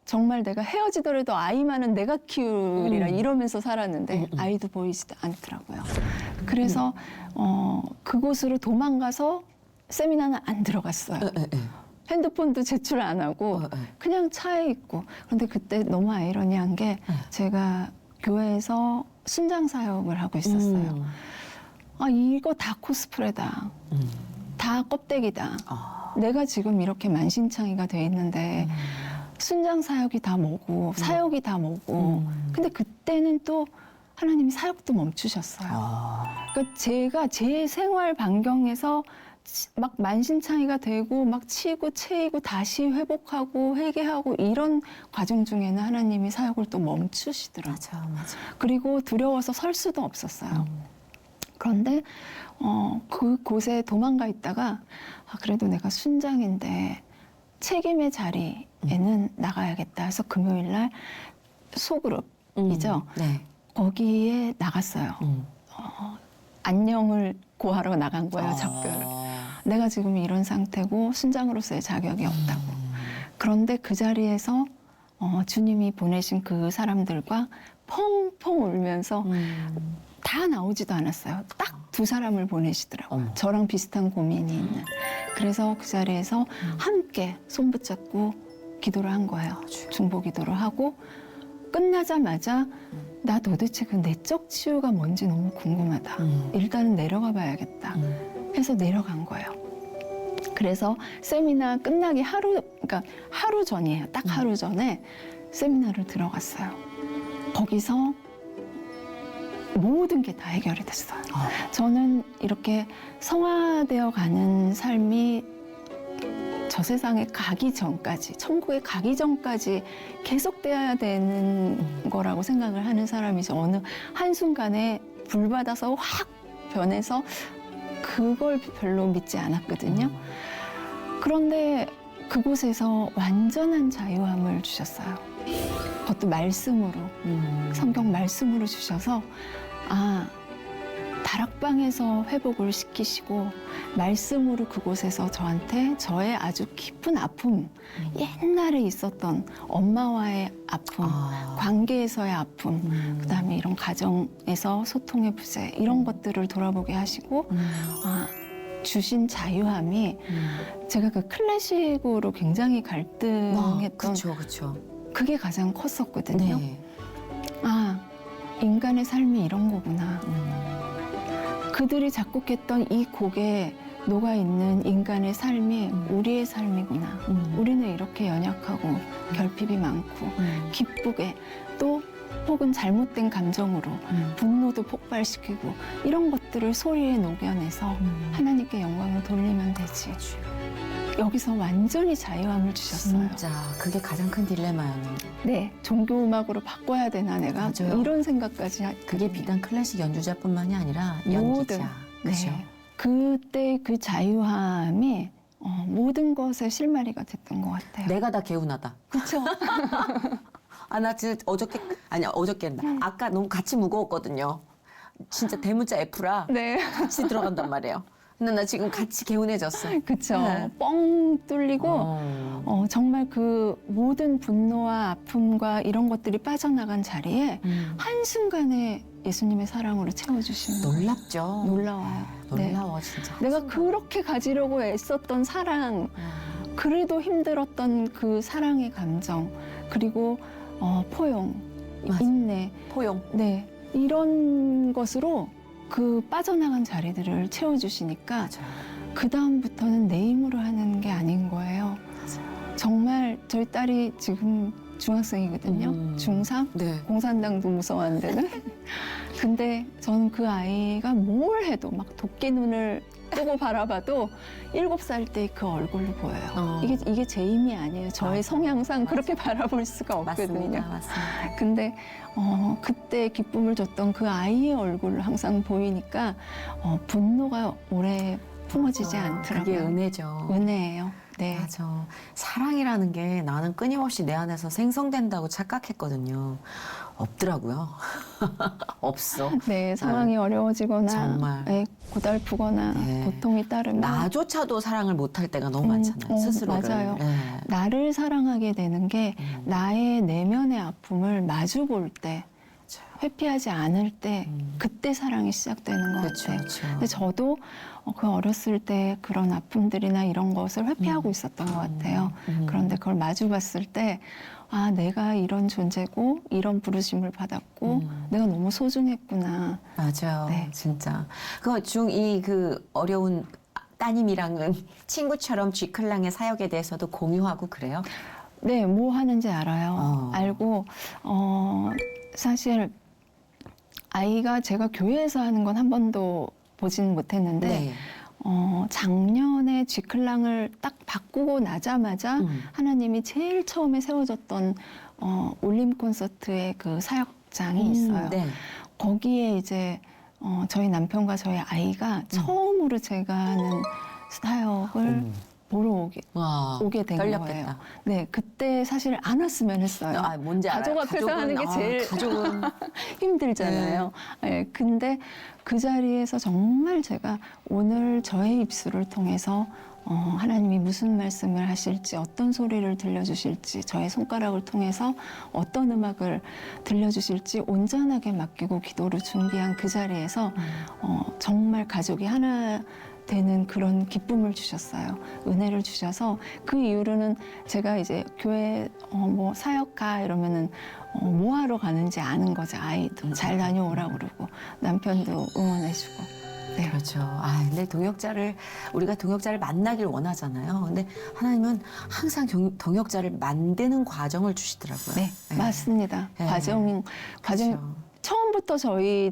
정말 내가 헤어지더라도 아이만은 내가 키우리라 이러면서 살았는데 아이도 보이지도 않더라고요. 그래서 그곳으로 도망가서 세미나는 안 들어갔어요. 핸드폰도 제출 안 하고 그냥 차에 있고. 그런데 그때 너무 아이러니한 게 제가 교회에서 순장 사역을 하고 있었어요. 아, 이거 다 코스프레다. 다 껍데기다. 내가 지금 이렇게 만신창이가 돼 있는데 순장 사역이 다 뭐고 사역이 다 뭐고. 근데 그때는 또 하나님이 사역도 멈추셨어요. 그러니까 제가 제 생활 반경에서 막 만신창이가 되고 막 치고 채이고 다시 회복하고 회개하고 이런 과정 중에는 하나님이 사역을 또 멈추시더라고요. 맞아. 그리고 두려워서 설 수도 없었어요. 그런데 그곳에 도망가 있다가 그래도 내가 순장인데 책임의 자리에는 나가야겠다 해서 금요일 날 소그룹이죠. 네. 거기에 나갔어요. 안녕을 구하러 나간 거예요, 작별을. 내가 지금 이런 상태고 순장으로서의 자격이 없다고. 그런데 그 자리에서 주님이 보내신 그 사람들과 펑펑 울면서 다 나오지도 않았어요. 딱 두 사람을 보내시더라고요. 저랑 비슷한 고민이 있는. 그래서 그 자리에서 함께 손 붙잡고 기도를 한 거예요. 중보 기도를 하고 끝나자마자 나 도대체 그 내적 치유가 뭔지 너무 궁금하다. 일단은 내려가 봐야겠다. 해서 내려간 거예요. 그래서 세미나 끝나기 그러니까 하루 전이에요. 딱 하루 전에 세미나를 들어갔어요. 거기서 모든 게 다 해결이 됐어요. 저는 이렇게 성화되어 가는 삶이 저 세상에 가기 전까지, 천국에 가기 전까지 계속돼야 되는 거라고 생각을 하는 사람이죠. 어느 한순간에 불 받아서 확 변해서 그걸 별로 믿지 않았거든요. 그런데 그곳에서 완전한 자유함을 주셨어요. 그것도 말씀으로, 성경 말씀으로 주셔서 다락방에서 회복을 시키시고 말씀으로 그곳에서 저한테 저의 아주 깊은 아픔, 옛날에 있었던 엄마와의 아픔, 관계에서의 아픔, 그다음에 이런 가정에서 소통의 부재 이런 것들을 돌아보게 하시고 주신 자유함이 제가 그 클래식으로 굉장히 갈등했던 그쵸. 그게 가장 컸었거든요. 네. 인간의 삶이 이런 거구나. 그들이 작곡했던 이 곡에 녹아있는 인간의 삶이 우리의 삶이구나. 우리는 이렇게 연약하고 결핍이 많고 기쁘게 또 혹은 잘못된 감정으로 분노도 폭발시키고 이런 것들을 소리에 녹여내서 하나님께 영광을 돌리면 되지. 여기서 완전히 자유함을 주셨어요. 진짜 그게 가장 큰 딜레마였는데. 네, 종교음악으로 바꿔야 되나 내가 맞아요. 이런 생각까지 그게 비단 클래식 연주자뿐만이 아니라 모든, 연기자. 그죠? 네. 그때 그 자유함이 모든 것의 실마리가 됐던 것 같아요. 내가 다 개운하다. 그렇죠. 나 진짜 어저께인다. 아까 너무 같이 무거웠거든요. 진짜 대문자 F라 네, 같이 들어간단 말이에요. 근데 나 지금 같이 개운해졌어. 그렇죠. 네. 뻥 뚫리고 정말 그 모든 분노와 아픔과 이런 것들이 빠져나간 자리에 한순간에 예수님의 사랑으로 채워주시는 거예요. 놀랍죠. 놀라워요. 네. 놀라워 진짜. 내가 그렇게 가지려고 애썼던 사랑, 그래도 힘들었던 그 사랑의 감정, 그리고 포용, 맞아. 인내, 포용. 네, 이런 것으로 그 빠져나간 자리들을 채워주시니까 맞아요. 그 다음부터는 내 힘으로 하는 게 아닌 거예요. 정말 저희 딸이 지금 중학생이거든요. 중3? 네. 공산당도 무서워한다는. 근데 저는 그 아이가 뭘 해도 막 도끼 눈을 뜨고 바라봐도 7살 때 그 얼굴로 보여요. 이게 제 힘이 아니에요. 저의 맞아요. 성향상 그렇게 바라볼 수가 없거든요. 맞습니다. 근데 그때 기쁨을 줬던 그 아이의 얼굴을 항상 보이니까 분노가 오래 품어지지 않더라고요. 그게 은혜죠. 은혜예요. 네. 맞아. 사랑이라는 게 나는 끊임없이 내 안에서 생성된다고 착각했거든요. 없더라고요. 없어. 네, 상황이 어려워지거나 정말. 네, 고달프거나 네. 고통이 따르면 나조차도 사랑을 못할 때가 너무 많잖아요. 스스로를. 맞아요. 네. 나를 사랑하게 되는 게 나의 내면의 아픔을 마주 볼 때, 회피하지 않을 때 그때 사랑이 시작되는 것 그렇죠, 같아요. 그렇죠. 근데 저도 그 어렸을 때 그런 아픔들이나 이런 것을 회피하고 있었던 것 같아요. 그런데 그걸 마주 봤을 때 내가 이런 존재고 이런 부르심을 받았고 내가 너무 소중했구나. 맞아요. 네. 진짜. 그 중2 그 어려운 따님이랑은 친구처럼 G클랑의 사역에 대해서도 공유하고 그래요? 네, 뭐 하는지 알아요. 알고 사실 아이가 제가 교회에서 하는 건 한 번도 보진 못했는데 네. 작년에 G클랑을 딱 바꾸고 나자마자 하나님이 제일 처음에 세워졌던 올림 콘서트의 그 사역장이 있어요. 네. 거기에 이제 저희 남편과 저희 아이가 처음으로 제가 하는 사역을 보러 와, 오게 된 떨렸겠다. 거예요. 네, 그때 사실 안 왔으면 했어요. 뭔지 알아요. 가족 앞에서 하는 게 제일 가족은 힘들잖아요. 네, 근데 그 자리에서 정말 제가 오늘 저의 입술을 통해서 하나님이 무슨 말씀을 하실지, 어떤 소리를 들려주실지, 저의 손가락을 통해서 어떤 음악을 들려주실지 온전하게 맡기고 기도를 준비한 그 자리에서 정말 가족이 하나 되는 그런 기쁨을 주셨어요. 은혜를 주셔서 그 이후로는 제가 이제 교회 뭐 사역 가 이러면은 뭐 하러 가는지 아는 거죠. 아이도 잘 다녀오라고 그러고 남편도 응원해주고. 네. 그렇죠. 근데 우리가 동역자를 만나길 원하잖아요. 근데 하나님은 항상 동역자를 만드는 과정을 주시더라고요. 네, 맞습니다. 네. 과정 그렇죠. 처음부터 저희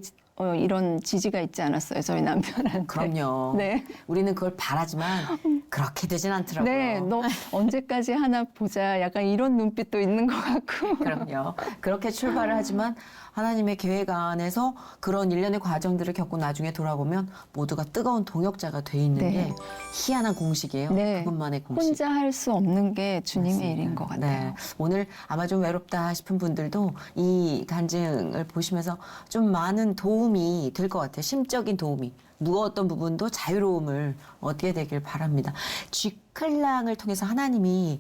이런 지지가 있지 않았어요. 저희 남편한테. 그럼요. 네. 우리는 그걸 바라지만 그렇게 되진 않더라고요. 네, 너 언제까지 하나 보자. 약간 이런 눈빛도 있는 것 같고. 그럼요. 그렇게 출발을 하지만 하나님의 계획 안에서 그런 일련의 과정들을 겪고 나중에 돌아보면 모두가 뜨거운 동역자가 돼 있는 네. 게 희한한 공식이에요. 네. 그것만의 공식. 혼자 할 수 없는 게 주님의 맞습니다. 일인 것 같아요. 네. 오늘 아마 좀 외롭다 싶은 분들도 이 간증을 보시면서 좀 많은 도움이 될 것 같아요. 심적인 도움이. 무거웠던 부분도 자유로움을 얻게 되길 바랍니다. 쥐클랑을 통해서 하나님이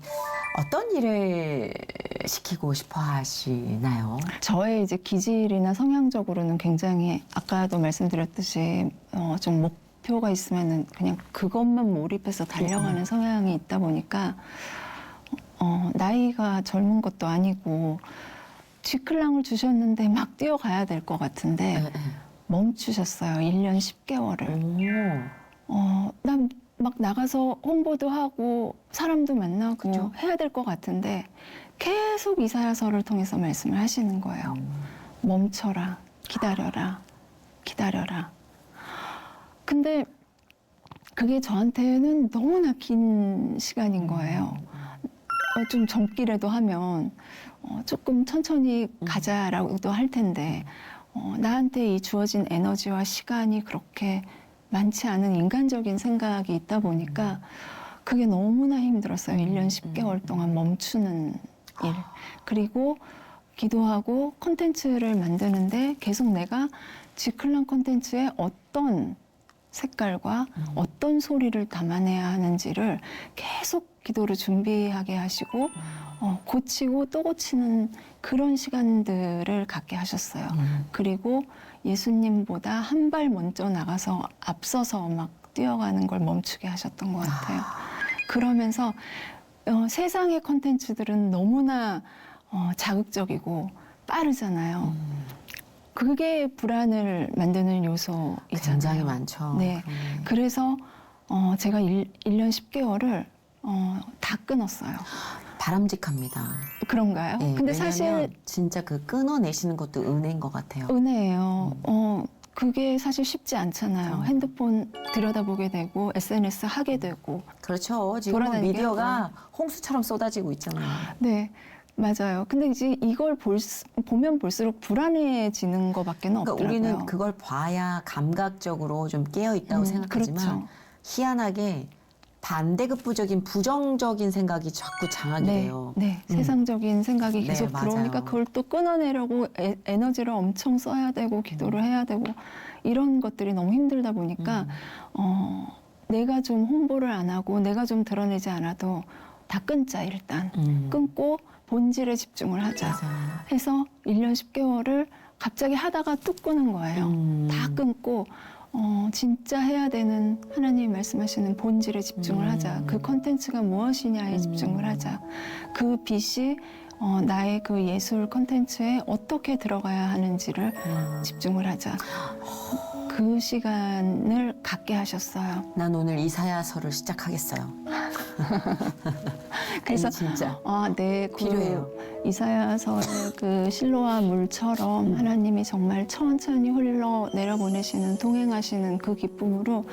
어떤 일을 시키고 싶어 하시나요? 저의 이제 기질이나 성향적으로는 굉장히 아까도 말씀드렸듯이 좀 목표가 있으면은 그냥 그것만 몰입해서 달려가는 성향이 있다 보니까 나이가 젊은 것도 아니고 쥐클랑을 주셨는데 막 뛰어가야 될 것 같은데 네. 멈추셨어요. 1년 10개월을. 난 막 나가서 홍보도 하고 사람도 만나고 그쵸. 해야 될 것 같은데 계속 이사야서를 통해서 말씀을 하시는 거예요. 멈춰라, 기다려라, 기다려라. 근데 그게 저한테는 너무나 긴 시간인 거예요. 좀 젊기라도 하면 조금 천천히 가자라고도 할 텐데 나한테 이 주어진 에너지와 시간이 그렇게 많지 않은 인간적인 생각이 있다 보니까 그게 너무나 힘들었어요. 1년 10개월 동안 멈추는 일. 그리고 기도하고 콘텐츠를 만드는데 계속 내가 지클랑 콘텐츠에 어떤 색깔과 어떤 소리를 담아내야 하는지를 계속 기도를 준비하게 하시고 고치고 또 고치는 그런 시간들을 갖게 하셨어요. 그리고 예수님보다 한 발 먼저 나가서 앞서서 막 뛰어가는 걸 멈추게 하셨던 것 같아요. 그러면서 세상의 콘텐츠들은 너무나 자극적이고 빠르잖아요. 그게 불안을 만드는 요소이잖아요. 굉장히 많죠. 네. 그래서 제가 1년 10개월을 다 끊었어요. 바람직합니다. 그런가요? 네, 근데 왜냐면 사실 진짜 그 끊어내시는 것도 은혜인 것 같아요. 은혜예요. 그게 사실 쉽지 않잖아요. 핸드폰 들여다보게 되고 SNS 하게 되고. 그렇죠. 지금 돌아다니게 미디어가 홍수처럼 쏟아지고 있잖아요. 네, 맞아요. 근데 이제 이걸 보면 볼수록 불안해지는 것밖에 그러니까 없더라고요. 우리는 그걸 봐야 감각적으로 좀 깨어 있다고 생각하지만 그렇죠. 희한하게 반대급부적인 부정적인 생각이 자꾸 장악이 돼요. 네, 세상적인 생각이 네, 계속 들어오니까 맞아요. 그걸 또 끊어내려고 에너지를 엄청 써야 되고 기도를 해야 되고 이런 것들이 너무 힘들다 보니까 내가 좀 홍보를 안 하고 내가 좀 드러내지 않아도 다 끊자 일단. 끊고 본질에 집중을 하자 맞아요. 해서 1년 10개월을 갑자기 하다가 뚝 끊은 거예요. 다 끊고 진짜 해야 되는 하나님이 말씀하시는 본질에 집중을 하자. 그 컨텐츠가 무엇이냐에 집중을 하자. 그 빛이 나의 그 예술 컨텐츠에 어떻게 들어가야 하는지를 집중을 하자. 그 시간을 갖게 하셨어요. 난 오늘 이사야서를 시작하겠어요. 그래서 아니, 진짜 네, 필요해요. 이사야서의 그 실로와 물처럼 하나님이 정말 천천히 흘러 내려보내시는 동행하시는 그 기쁨으로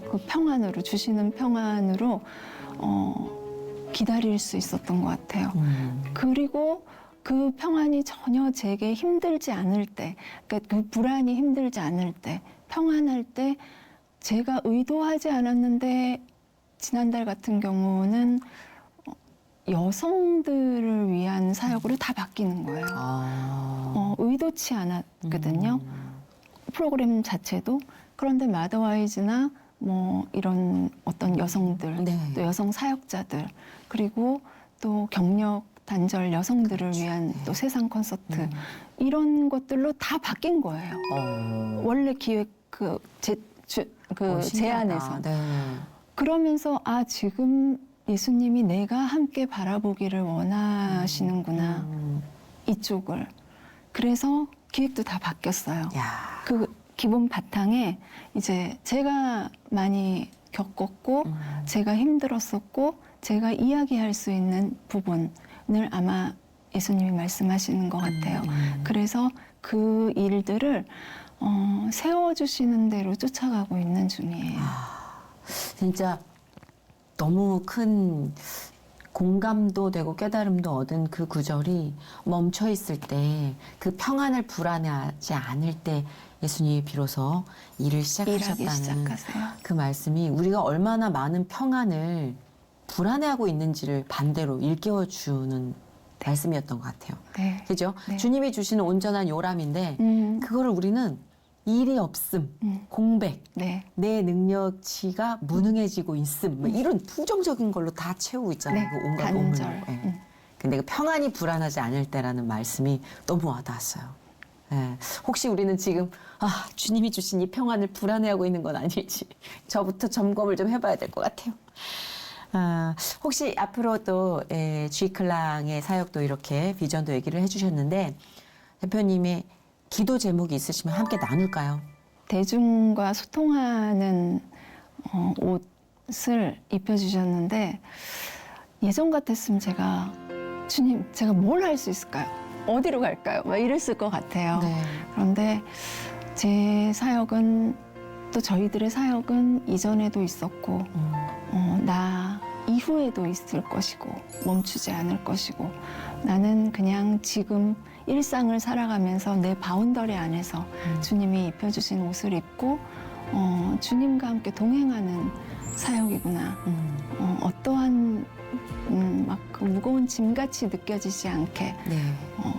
그 평안으로 주시는 평안으로 기다릴 수 있었던 것 같아요. 그리고 그 평안이 전혀 제게 힘들지 않을 때, 그러니까 그 불안이 힘들지 않을 때, 평안할 때 제가 의도하지 않았는데 지난달 같은 경우는 여성들을 위한 사역으로 다 바뀌는 거예요. 의도치 않았거든요. 프로그램 자체도. 그런데 마더와이즈나 뭐 이런 어떤 여성들, 네. 또 여성 사역자들, 그리고 또 경력 단절 여성들을 위한 또 세상 콘서트 이런 것들로 다 바뀐 거예요. 원래 기획 신기하다. 제안에서. 네. 그러면서 아 지금 예수님이 내가 함께 바라보기를 원하시는구나 이쪽을. 그래서 기획도 다 바뀌었어요. 야. 그 기본 바탕에 이제 제가 많이 겪었고 제가 힘들었었고 제가 이야기할 수 있는 부분을 아마 예수님이 말씀하시는 것 같아요. 그래서 그 일들을 세워주시는 대로 쫓아가고 있는 중이에요. 진짜 너무 큰 공감도 되고 깨달음도 얻은 그 구절이 멈춰 있을 때 그 평안을 불안해하지 않을 때 예수님이 비로소 일을 일하기 시작하셨다는 시작하세요. 그 말씀이 우리가 얼마나 많은 평안을 불안해하고 있는지를 반대로 일깨워주는 말씀이었던 것 같아요. 네. 그죠? 네. 주님이 주시는 온전한 요람인데 그거를 우리는 일이 없음, 공백, 네. 내 능력치가 무능해지고 있음 뭐 이런 부정적인 걸로 다 채우고 있잖아요. 네, 그 온갖 단절. 오물. 예. 근데 그 평안이 불안하지 않을 때라는 말씀이 너무 와닿았어요. 예. 혹시 우리는 지금 주님이 주신 이 평안을 불안해하고 있는 건 아닐지 저부터 점검을 좀 해봐야 될 것 같아요. 혹시 앞으로 또 G클랑의 사역도 이렇게 비전도 얘기를 해주셨는데 대표님의 기도 제목이 있으시면 함께 나눌까요? 대중과 소통하는 옷을 입혀주셨는데 예전 같았으면 제가 주님 제가 뭘 할 수 있을까요? 어디로 갈까요? 막 이랬을 것 같아요. 네. 그런데 제 사역은 또 저희들의 사역은 이전에도 있었고 나 이후에도 있을 것이고 멈추지 않을 것이고 나는 그냥 지금 일상을 살아가면서 내 바운더리 안에서 주님이 입혀주신 옷을 입고 주님과 함께 동행하는 사역이구나. 어떠한 막 그 무거운 짐같이 느껴지지 않게 네.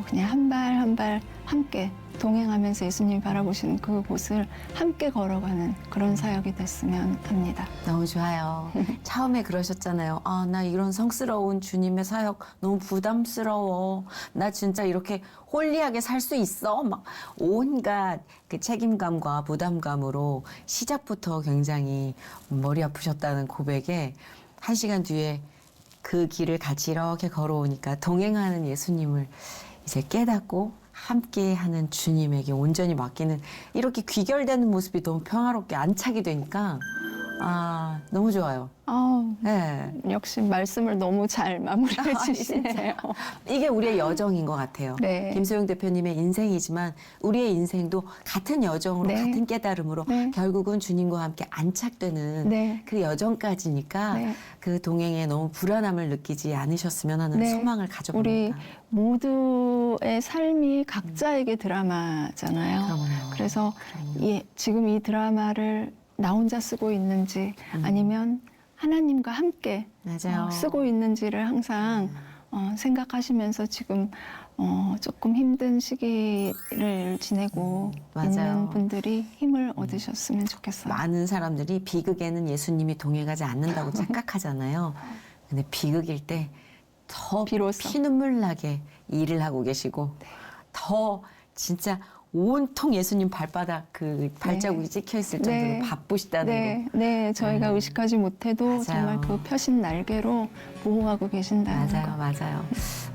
그냥 한 발 한 발 함께 동행하면서 예수님이 바라보시는 그곳을 함께 걸어가는 그런 사역이 됐으면 합니다. 너무 좋아요. 처음에 그러셨잖아요. 나 이런 성스러운 주님의 사역 너무 부담스러워. 나 진짜 이렇게 홀리하게 살 수 있어. 막 온갖 그 책임감과 부담감으로 시작부터 굉장히 머리 아프셨다는 고백에 1시간 뒤에 그 길을 같이 이렇게 걸어오니까 동행하는 예수님을 이제 깨닫고 함께하는 주님에게 온전히 맡기는 이렇게 귀결되는 모습이 너무 평화롭게 안착이 되니까 너무 좋아요. 네. 역시 말씀을 너무 잘 마무리해 주시네요. 이게 우리의 여정인 것 같아요. 네. 김소영 대표님의 인생이지만 우리의 인생도 같은 여정으로 네. 같은 깨달음으로 네. 결국은 주님과 함께 안착되는 네. 그 여정까지니까 네. 그 동행에 너무 불안함을 느끼지 않으셨으면 하는 네. 소망을 우리 가져봅니다. 모두의 삶이 각자에게 드라마잖아요. 그럼요. 그래서 지금 이 드라마를 나 혼자 쓰고 있는지 아니면 하나님과 함께 맞아요. 쓰고 있는지를 항상 생각하시면서 지금 조금 힘든 시기를 지내고 맞아요. 있는 분들이 힘을 얻으셨으면 좋겠어요. 많은 사람들이 비극에는 예수님이 동행하지 않는다고 착각하잖아요. 근데 비극일 때 더 비로소. 피눈물 나게 일을 하고 계시고 더 진짜 온통 예수님 발바닥 그 발자국이 찍혀 있을 정도로 네. 바쁘시다는 거. 네, 저희가 의식하지 못해도 맞아요. 정말 그 펴신 날개로 보호하고 계신다는 거. 맞아요.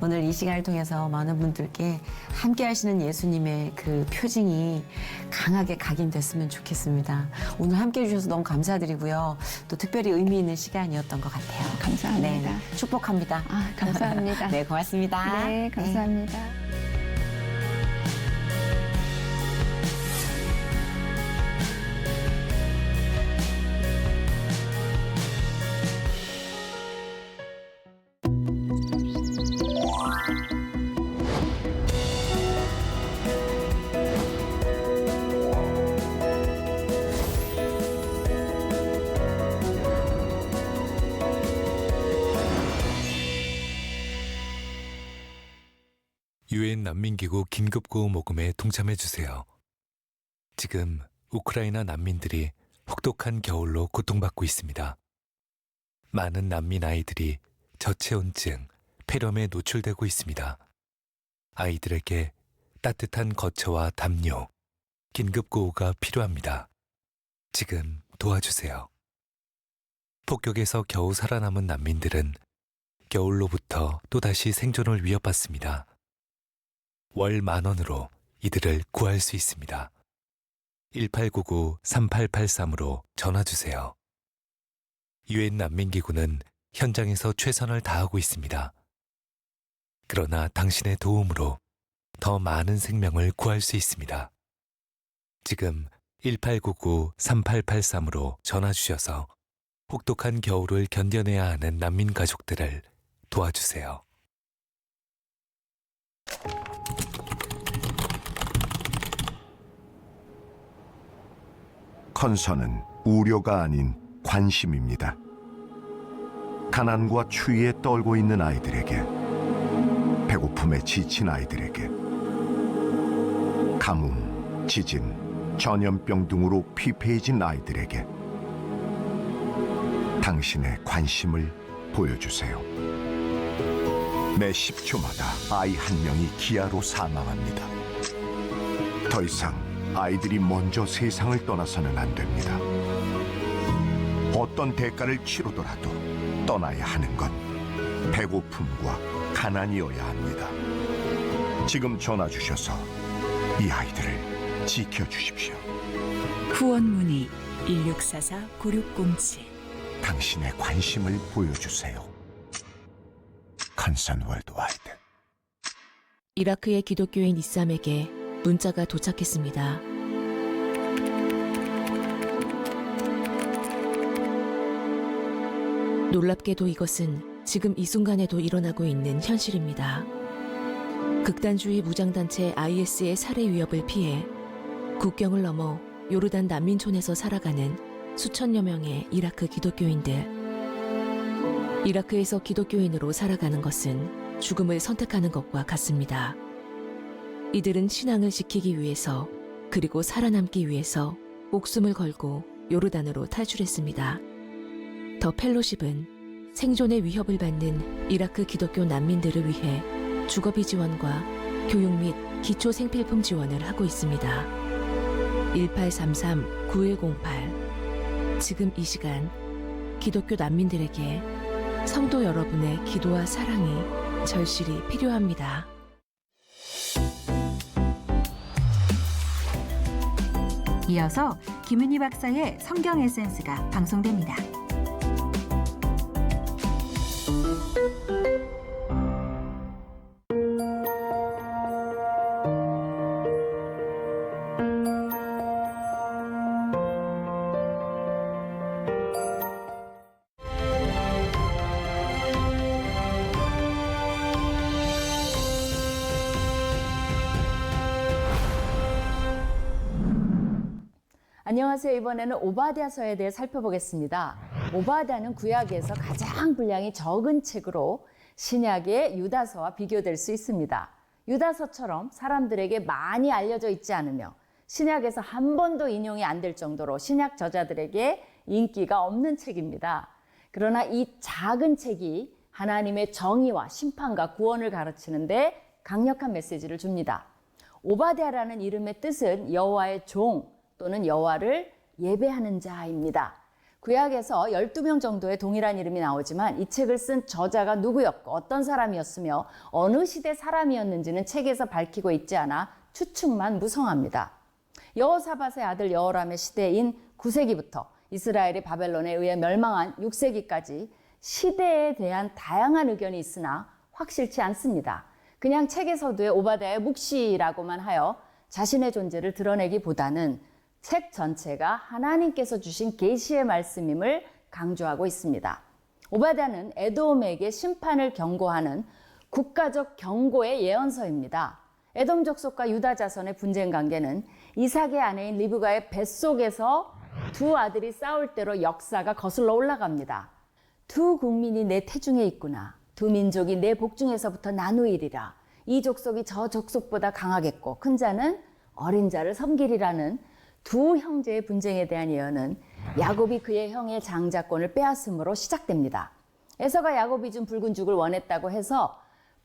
오늘 이 시간을 통해서 많은 분들께 함께 하시는 예수님의 그 표징이 강하게 각인됐으면 좋겠습니다. 오늘 함께 해주셔서 너무 감사드리고요. 또 특별히 의미 있는 시간이었던 것 같아요. 감사합니다. 네, 축복합니다. 감사합니다. 네, 고맙습니다. 네, 감사합니다. 유엔 난민기구 긴급구호 모금에 동참해 주세요. 지금 우크라이나 난민들이 혹독한 겨울로 고통받고 있습니다. 많은 난민 아이들이 저체온증, 폐렴에 노출되고 있습니다. 아이들에게 따뜻한 거처와 담요, 긴급구호가 필요합니다. 지금 도와주세요. 폭격에서 겨우 살아남은 난민들은 겨울로부터 또다시 생존을 위협받습니다. 월 10,000원으로 이들을 구할 수 있습니다. 1899-3883으로 전화주세요. 유엔 난민기구는 현장에서 최선을 다하고 있습니다. 그러나 당신의 도움으로 더 많은 생명을 구할 수 있습니다. 지금 1899-3883으로 전화 주셔서 혹독한 겨울을 견뎌내야 하는 난민 가족들을 도와주세요. 컨서는 우려가 아닌 관심입니다. 가난과 추위에 떨고 있는 아이들에게, 배고픔에 지친 아이들에게, 가뭄, 지진, 전염병 등으로 피폐해진 아이들에게 당신의 관심을 보여주세요. 매 10초마다 아이 한 명이 기아로 사망합니다. 더 이상 아이들이 먼저 세상을 떠나서는 안 됩니다. 어떤 대가를 치르더라도 떠나야 하는 건 배고픔과 가난이어야 합니다. 지금 전화 주셔서 이 아이들을 지켜주십시오. 후원 문의 1644-9607. 당신의 관심을 보여주세요. 컨선 월드와이드. 이라크의 기독교인 이쌈에게 문자가 도착했습니다. 놀랍게도 이것은 지금 이 순간에도 일어나고 있는 현실입니다. 극단주의 무장단체 IS의 살해 위협을 피해 국경을 넘어 요르단 난민촌에서 살아가는 수천여 명의 이라크 기독교인들. 이라크에서 기독교인으로 살아가는 것은 죽음을 선택하는 것과 같습니다. 이들은 신앙을 지키기 위해서 그리고 살아남기 위해서 목숨을 걸고 요르단으로 탈출했습니다. 더 펠로십은 생존의 위협을 받는 이라크 기독교 난민들을 위해 주거비 지원과 교육 및 기초 생필품 지원을 하고 있습니다. 1833-9108. 지금 이 시간 기독교 난민들에게 성도 여러분의 기도와 사랑이 절실히 필요합니다. 이어서 김은희 박사의 성경 에센스가 방송됩니다. 안녕하세요. 이번에는 오바댜서에 대해 살펴보겠습니다. 오바댜는 구약에서 가장 분량이 적은 책으로 신약의 유다서와 비교될 수 있습니다. 유다서처럼 사람들에게 많이 알려져 있지 않으며 신약에서 한 번도 인용이 안 될 정도로 신약 저자들에게 인기가 없는 책입니다. 그러나 이 작은 책이 하나님의 정의와 심판과 구원을 가르치는데 강력한 메시지를 줍니다. 오바댜라는 이름의 뜻은 여호와의 종 또는 여호와를 예배하는 자입니다. 구약에서 12명 정도의 동일한 이름이 나오지만 이 책을 쓴 저자가 누구였고 어떤 사람이었으며 어느 시대 사람이었는지는 책에서 밝히고 있지 않아 추측만 무성합니다. 여호사밧의 아들 여호람의 시대인 9세기부터 이스라엘이 바벨론에 의해 멸망한 6세기까지 시대에 대한 다양한 의견이 있으나 확실치 않습니다. 그냥 책의 서두에 오바댜의 묵시라고만 하여 자신의 존재를 드러내기보다는 책 전체가 하나님께서 주신 계시의 말씀임을 강조하고 있습니다. 오바댜는 에돔에게 심판을 경고하는 국가적 경고의 예언서입니다. 에돔 족속과 유다 자손의 분쟁 관계는 이삭의 아내인 리브가의 뱃속에서 두 아들이 싸울 때로 역사가 거슬러 올라갑니다. 두 국민이 내 태중에 있구나. 두 민족이 내 복중에서부터 나누이리라. 이 족속이 저 족속보다 강하겠고 큰 자는 어린 자를 섬기리라는 두 형제의 분쟁에 대한 예언은 야곱이 그의 형의 장자권을 빼앗음으로 시작됩니다. 에서가 야곱이 준 붉은 죽을 원했다고 해서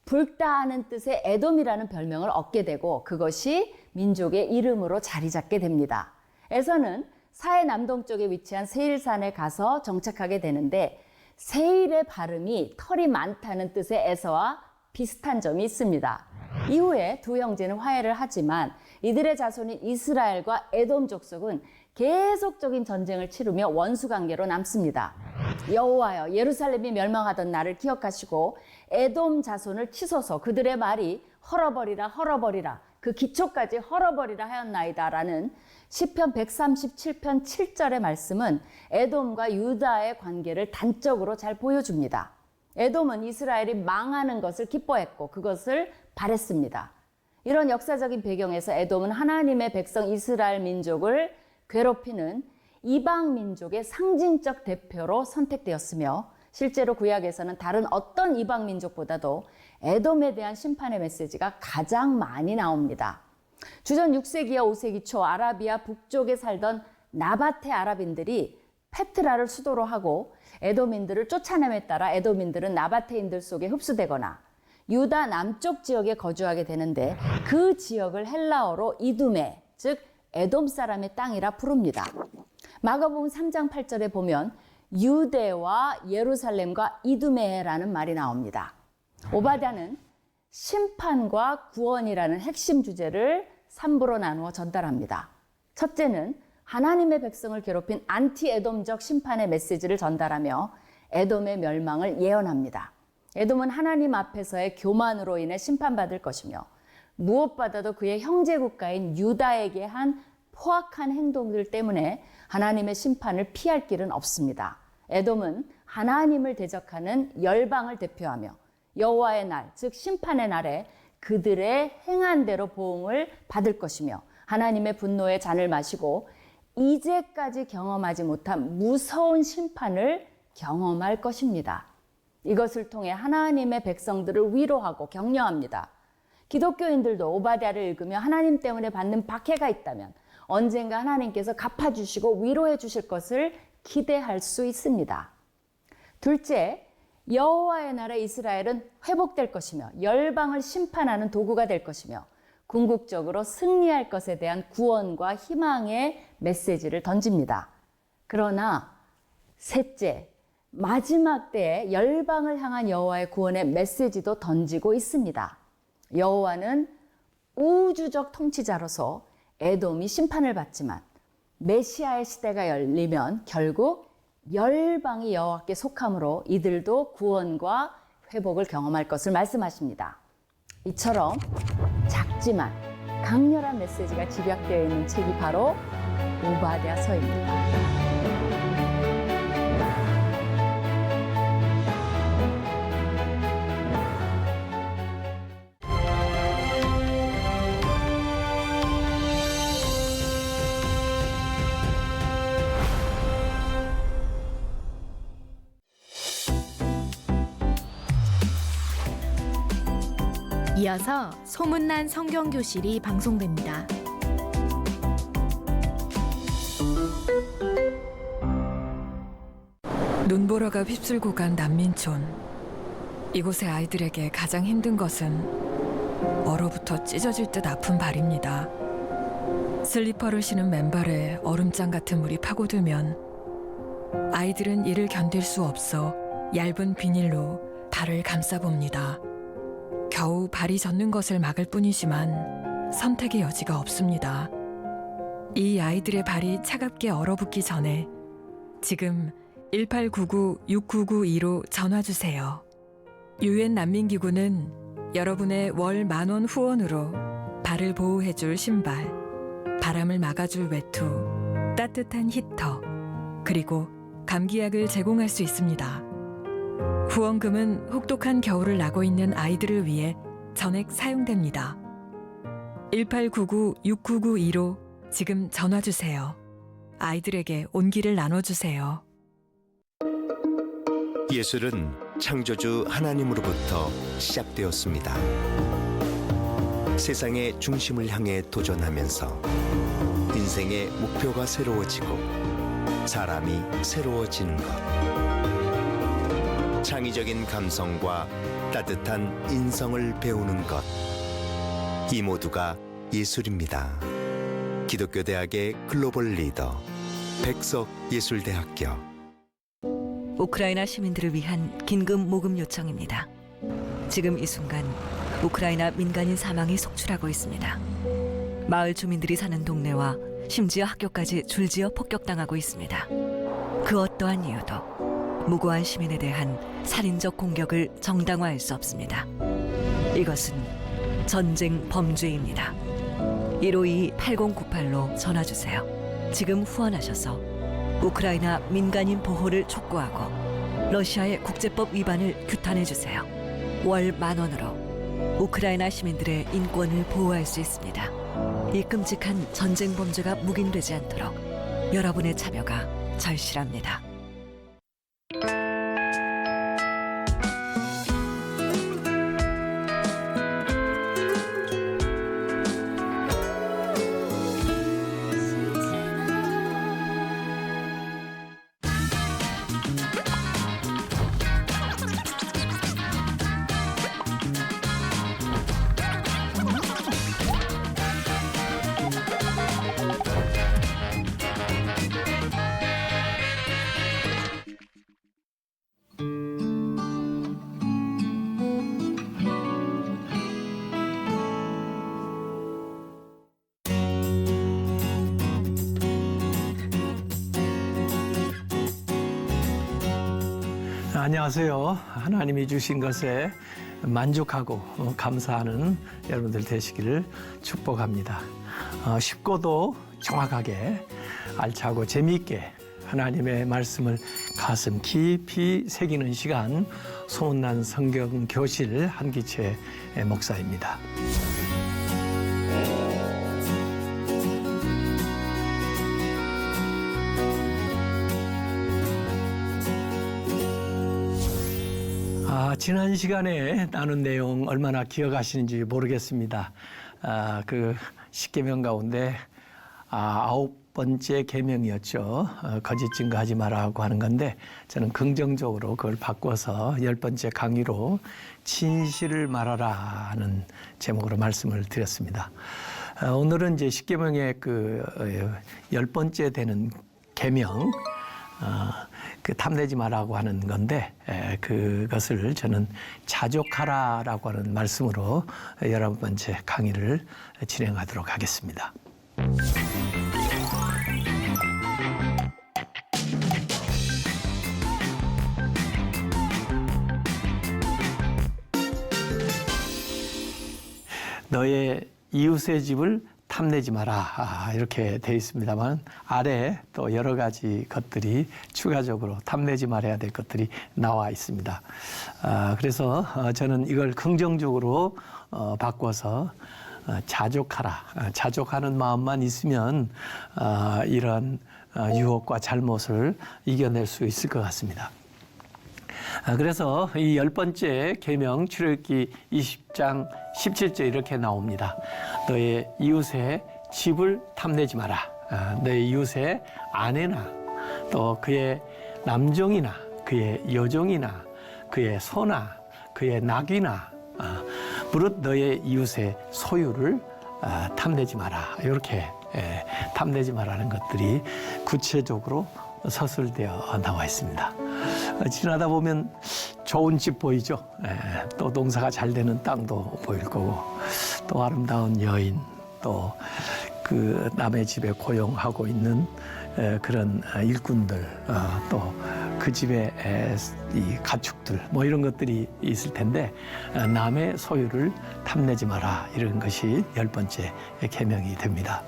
붉다하는 뜻의 에돔이라는 별명을 얻게 되고 그것이 민족의 이름으로 자리 잡게 됩니다. 에서는 사해 남동쪽에 위치한 세일산에 가서 정착하게 되는데 세일의 발음이 털이 많다는 뜻의 에서와 비슷한 점이 있습니다. 이후에 두 형제는 화해를 하지만 이들의 자손인 이스라엘과 에돔 족속은 계속적인 전쟁을 치르며 원수 관계로 남습니다. 여호와여, 예루살렘이 멸망하던 날을 기억하시고 에돔 자손을 치소서. 그들의 말이 헐어버리라 헐어버리라 그 기초까지 헐어버리라 하였나이다라는 시편 137편 7절의 말씀은 에돔과 유다의 관계를 단적으로 잘 보여줍니다. 에돔은 이스라엘이 망하는 것을 기뻐했고 그것을 바랬습니다. 이런 역사적인 배경에서 에돔은 하나님의 백성 이스라엘 민족을 괴롭히는 이방 민족의 상징적 대표로 선택되었으며 실제로 구약에서는 다른 어떤 이방 민족보다도 에돔에 대한 심판의 메시지가 가장 많이 나옵니다. 주전 6세기와 5세기 초 아라비아 북쪽에 살던 나바테 아랍인들이 페트라를 수도로 하고 에돔인들을 쫓아냄에 따라 에돔인들은 나바테인들 속에 흡수되거나 유다 남쪽 지역에 거주하게 되는데 그 지역을 헬라어로 이두메, 즉 에돔 사람의 땅이라 부릅니다. 마가복음 3장 8절에 보면 유대와 예루살렘과 이두메라는 말이 나옵니다. 오바댜는 심판과 구원이라는 핵심 주제를 3부로 나누어 전달합니다. 첫째는 하나님의 백성을 괴롭힌 안티 에돔적 심판의 메시지를 전달하며 에돔의 멸망을 예언합니다. 에돔은 하나님 앞에서의 교만으로 인해 심판받을 것이며 무엇보다도 그의 형제 국가인 유다에게 한 포악한 행동들 때문에 하나님의 심판을 피할 길은 없습니다. 에돔은 하나님을 대적하는 열방을 대표하며 여호와의 날, 즉 심판의 날에 그들의 행한 대로 보응을 받을 것이며 하나님의 분노의 잔을 마시고 이제까지 경험하지 못한 무서운 심판을 경험할 것입니다. 이것을 통해 하나님의 백성들을 위로하고 격려합니다. 기독교인들도 오바댜를 읽으며 하나님 때문에 받는 박해가 있다면 언젠가 하나님께서 갚아주시고 위로해 주실 것을 기대할 수 있습니다. 둘째, 여호와의 나라 이스라엘은 회복될 것이며 열방을 심판하는 도구가 될 것이며 궁극적으로 승리할 것에 대한 구원과 희망의 메시지를 던집니다. 그러나 셋째, 마지막 때에 열방을 향한 여호와의 구원의 메시지도 던지고 있습니다. 여호와는 우주적 통치자로서 에돔이 심판을 받지만 메시아의 시대가 열리면 결국 열방이 여호와께 속함으로 이들도 구원과 회복을 경험할 것을 말씀하십니다. 이처럼 작지만 강렬한 메시지가 집약되어 있는 책이 바로 오바댜서입니다. 이어서 소문난 성경교실이 방송됩니다. 눈보라가 휩쓸고 간 난민촌. 이곳의 아이들에게 가장 힘든 것은 얼어붙어 찢어질 듯 아픈 발입니다. 슬리퍼를 신은 맨발에 얼음장 같은 물이 파고들면 아이들은 이를 견딜 수 없어 얇은 비닐로 발을 감싸봅니다. 겨우 발이 젖는 것을 막을 뿐이지만 선택의 여지가 없습니다. 이 아이들의 발이 차갑게 얼어붙기 전에 지금 1899-6992로 전화주세요. 유엔 난민기구는 여러분의 월 10,000원 후원으로 발을 보호해줄 신발, 바람을 막아줄 외투, 따뜻한 히터, 그리고 감기약을 제공할 수 있습니다. 후원금은 혹독한 겨울을 나고 있는 아이들을 위해 전액 사용됩니다. 1899-6992로 지금 전화주세요. 아이들에게 온기를 나눠주세요. 예술은 창조주 하나님으로부터 시작되었습니다. 세상의 중심을 향해 도전하면서 인생의 목표가 새로워지고 사람이 새로워지는 것. 창의적인 감성과 따뜻한 인성을 배우는 것. 이 모두가 예술입니다. 기독교 대학의 글로벌 리더 백석예술대학교. 우크라이나 시민들을 위한 긴급 모금 요청입니다. 지금 이 순간 우크라이나 민간인 사망이 속출하고 있습니다. 마을 주민들이 사는 동네와 심지어 학교까지 줄지어 폭격당하고 있습니다. 그 어떠한 이유도 무고한 시민에 대한 살인적 공격을 정당화할 수 없습니다. 이것은 전쟁 범죄입니다. 152-8098로 전화주세요. 지금 후원하셔서 우크라이나 민간인 보호를 촉구하고 러시아의 국제법 위반을 규탄해주세요. 월 10,000원으로 우크라이나 시민들의 인권을 보호할 수 있습니다. 이 끔찍한 전쟁 범죄가 묵인되지 않도록 여러분의 참여가 절실합니다. 안녕하세요. 하나님이 주신 것에 만족하고 감사하는 여러분들 되시기를 축복합니다. 쉽고도 정확하게 알차고 재미있게 하나님의 말씀을 가슴 깊이 새기는 시간, 소문난 성경 교실 한기채 목사입니다. 지난 시간에 나눈 내용 얼마나 기억하시는지 모르겠습니다. 그 10계명 가운데 9번째 계명이었죠. 거짓 증거하지 말라고 하는 건데 저는 긍정적으로 그걸 바꿔서 10번째 강의로 진실을 말하라는 제목으로 말씀을 드렸습니다. 오늘은 이제 10계명의 그 10번째 되는 계명, 그 탐내지 말라고 하는 건데 그것을 저는 자족하라라고 하는 말씀으로 11번째 강의를 진행하도록 하겠습니다. 너의 이웃의 집을 탐내지 마라, 이렇게 되어 있습니다만 아래 또 여러 가지 것들이 추가적으로 탐내지 말아야 될 것들이 나와 있습니다. 그래서 저는 이걸 긍정적으로 바꿔서 자족하라, 자족하는 마음만 있으면 이런 유혹과 잘못을 이겨낼 수 있을 것 같습니다. 그래서 이 10번째 계명 출애굽기 20장 17절 이렇게 나옵니다. 너의 이웃의 집을 탐내지 마라. 너의 이웃의 아내나 또 그의 남종이나 그의 여종이나 그의 소나 그의 낙이나 무릇 너의 이웃의 소유를 탐내지 마라. 이렇게 탐내지 마라는 것들이 구체적으로 서술되어 나와 있습니다. 지나다 보면 좋은 집 보이죠. 또 농사가 잘 되는 땅도 보일 거고, 또 아름다운 여인, 또 그 남의 집에 고용하고 있는 그런 일꾼들, 또 그 집에 이 가축들, 뭐 이런 것들이 있을 텐데 남의 소유를 탐내지 마라, 이런 것이 10번째 계명이 됩니다.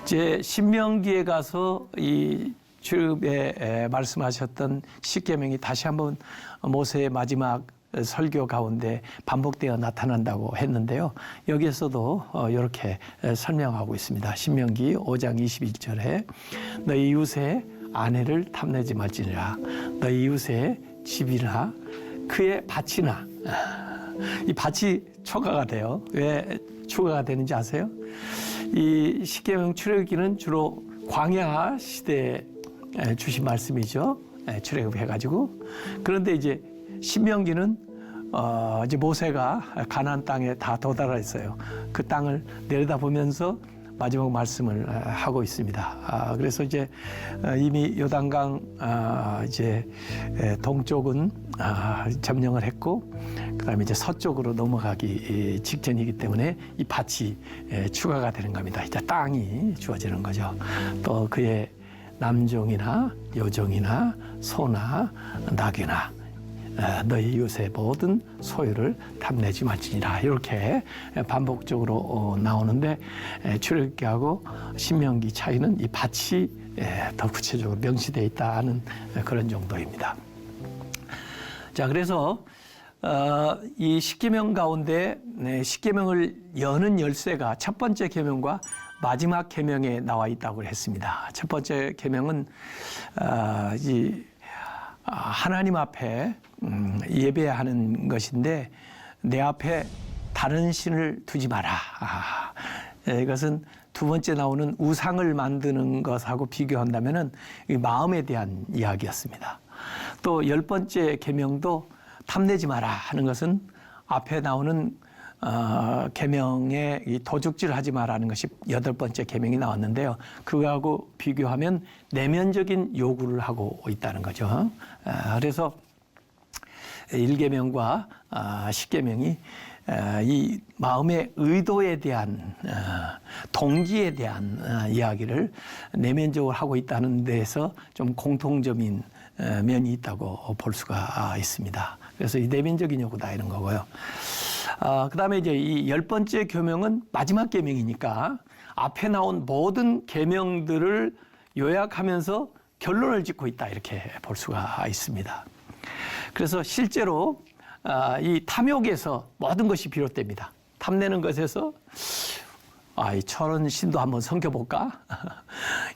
이제 신명기에 가서 이 주에 말씀하셨던 10계명이 다시 한번 모세의 마지막 설교 가운데 반복되어 나타난다고 했는데요. 여기에서도 이렇게 설명하고 있습니다. 신명기 5장 22절에 너희 이웃의 아내를 탐내지 말지니라. 너희 이웃의 집이나 그의 밭이나, 이 밭이 초과가 돼요. 왜 초과가 되는지 아세요? 이 10계명 출애굽기는 주로 광야 시대에 주신 말씀이죠. 출애굽해가지고. 그런데 이제 신명기는 이제 모세가 가나안 땅에 다 도달했어요. 그 땅을 내려다보면서 마지막 말씀을 하고 있습니다. 그래서 이제 이미 요단강 이제 동쪽은 점령을 했고, 그다음에 이제 서쪽으로 넘어가기 직전이기 때문에 이 밭이 추가가 되는 겁니다. 이제 땅이 주어지는 거죠. 또 그의 남종이나 여종이나 소나 나귀나 너희 이웃의 모든 소유를 탐내지 말지니라, 이렇게 반복적으로 나오는데, 출애굽기하고 신명기 차이는 이 밭이 더 구체적으로 명시되어 있다는 그런 정도입니다. 자, 그래서 이 십계명 가운데 십계명을 여는 열쇠가 첫 번째 계명과 마지막 계명에 나와 있다고 했습니다. 첫 번째 계명은 하나님 앞에 예배하는 것인데, 내 앞에 다른 신을 두지 마라. 이것은 두 번째 나오는 우상을 만드는 것하고 비교한다면은 이 마음에 대한 이야기였습니다. 또 10번째 계명도 탐내지 마라 하는 것은 앞에 나오는 계명에 이 도둑질하지 마라는 것이 8번째 계명이 나왔는데요. 그거하고 비교하면 내면적인 요구를 하고 있다는 거죠. 그래서 1계명과 10계명이 이 마음의 의도에 대한 동기에 대한 이야기를 내면적으로 하고 있다는 데에서 좀 공통점인 면이 있다고 볼 수가 있습니다. 그래서 이 내면적인 요구다 이런 거고요. 그다음에 이제 이 10번째 계명은 마지막 계명이니까 앞에 나온 모든 계명들을 요약하면서 결론을 짓고 있다, 이렇게 볼 수가 있습니다. 그래서 실제로 이 탐욕에서 모든 것이 비롯됩니다. 탐내는 것에서 이 철원 신도 한번 섬겨볼까?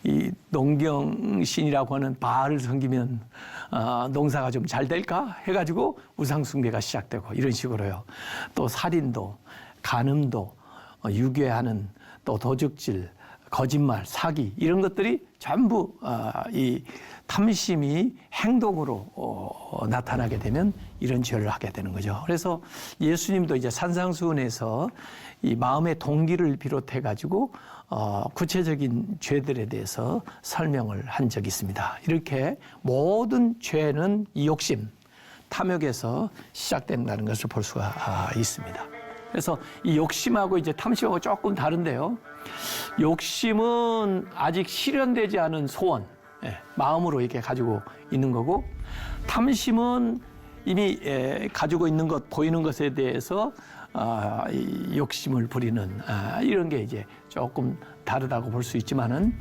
이 농경신이라고 하는 바알을 섬기면 농사가 좀 잘 될까? 해가지고 우상숭배가 시작되고, 이런 식으로요. 또 살인도, 간음도, 유괴하는, 또 도둑질, 거짓말, 사기, 이런 것들이 전부 이 탐심이 행동으로 나타나게 되면 이런 죄를 하게 되는 거죠. 그래서 예수님도 이제 산상수훈에서 이 마음의 동기를 비롯해 가지고 구체적인 죄들에 대해서 설명을 한 적이 있습니다. 이렇게 모든 죄는 이 욕심, 탐욕에서 시작된다는 것을 볼 수가 있습니다. 그래서 이 욕심하고 이제 탐심하고 조금 다른데요. 욕심은 아직 실현되지 않은 소원, 마음으로 이렇게 가지고 있는 거고, 탐심은 이미 가지고 있는 것, 보이는 것에 대해서 욕심을 부리는 이런 게 이제 조금 다르다고 볼 수 있지만은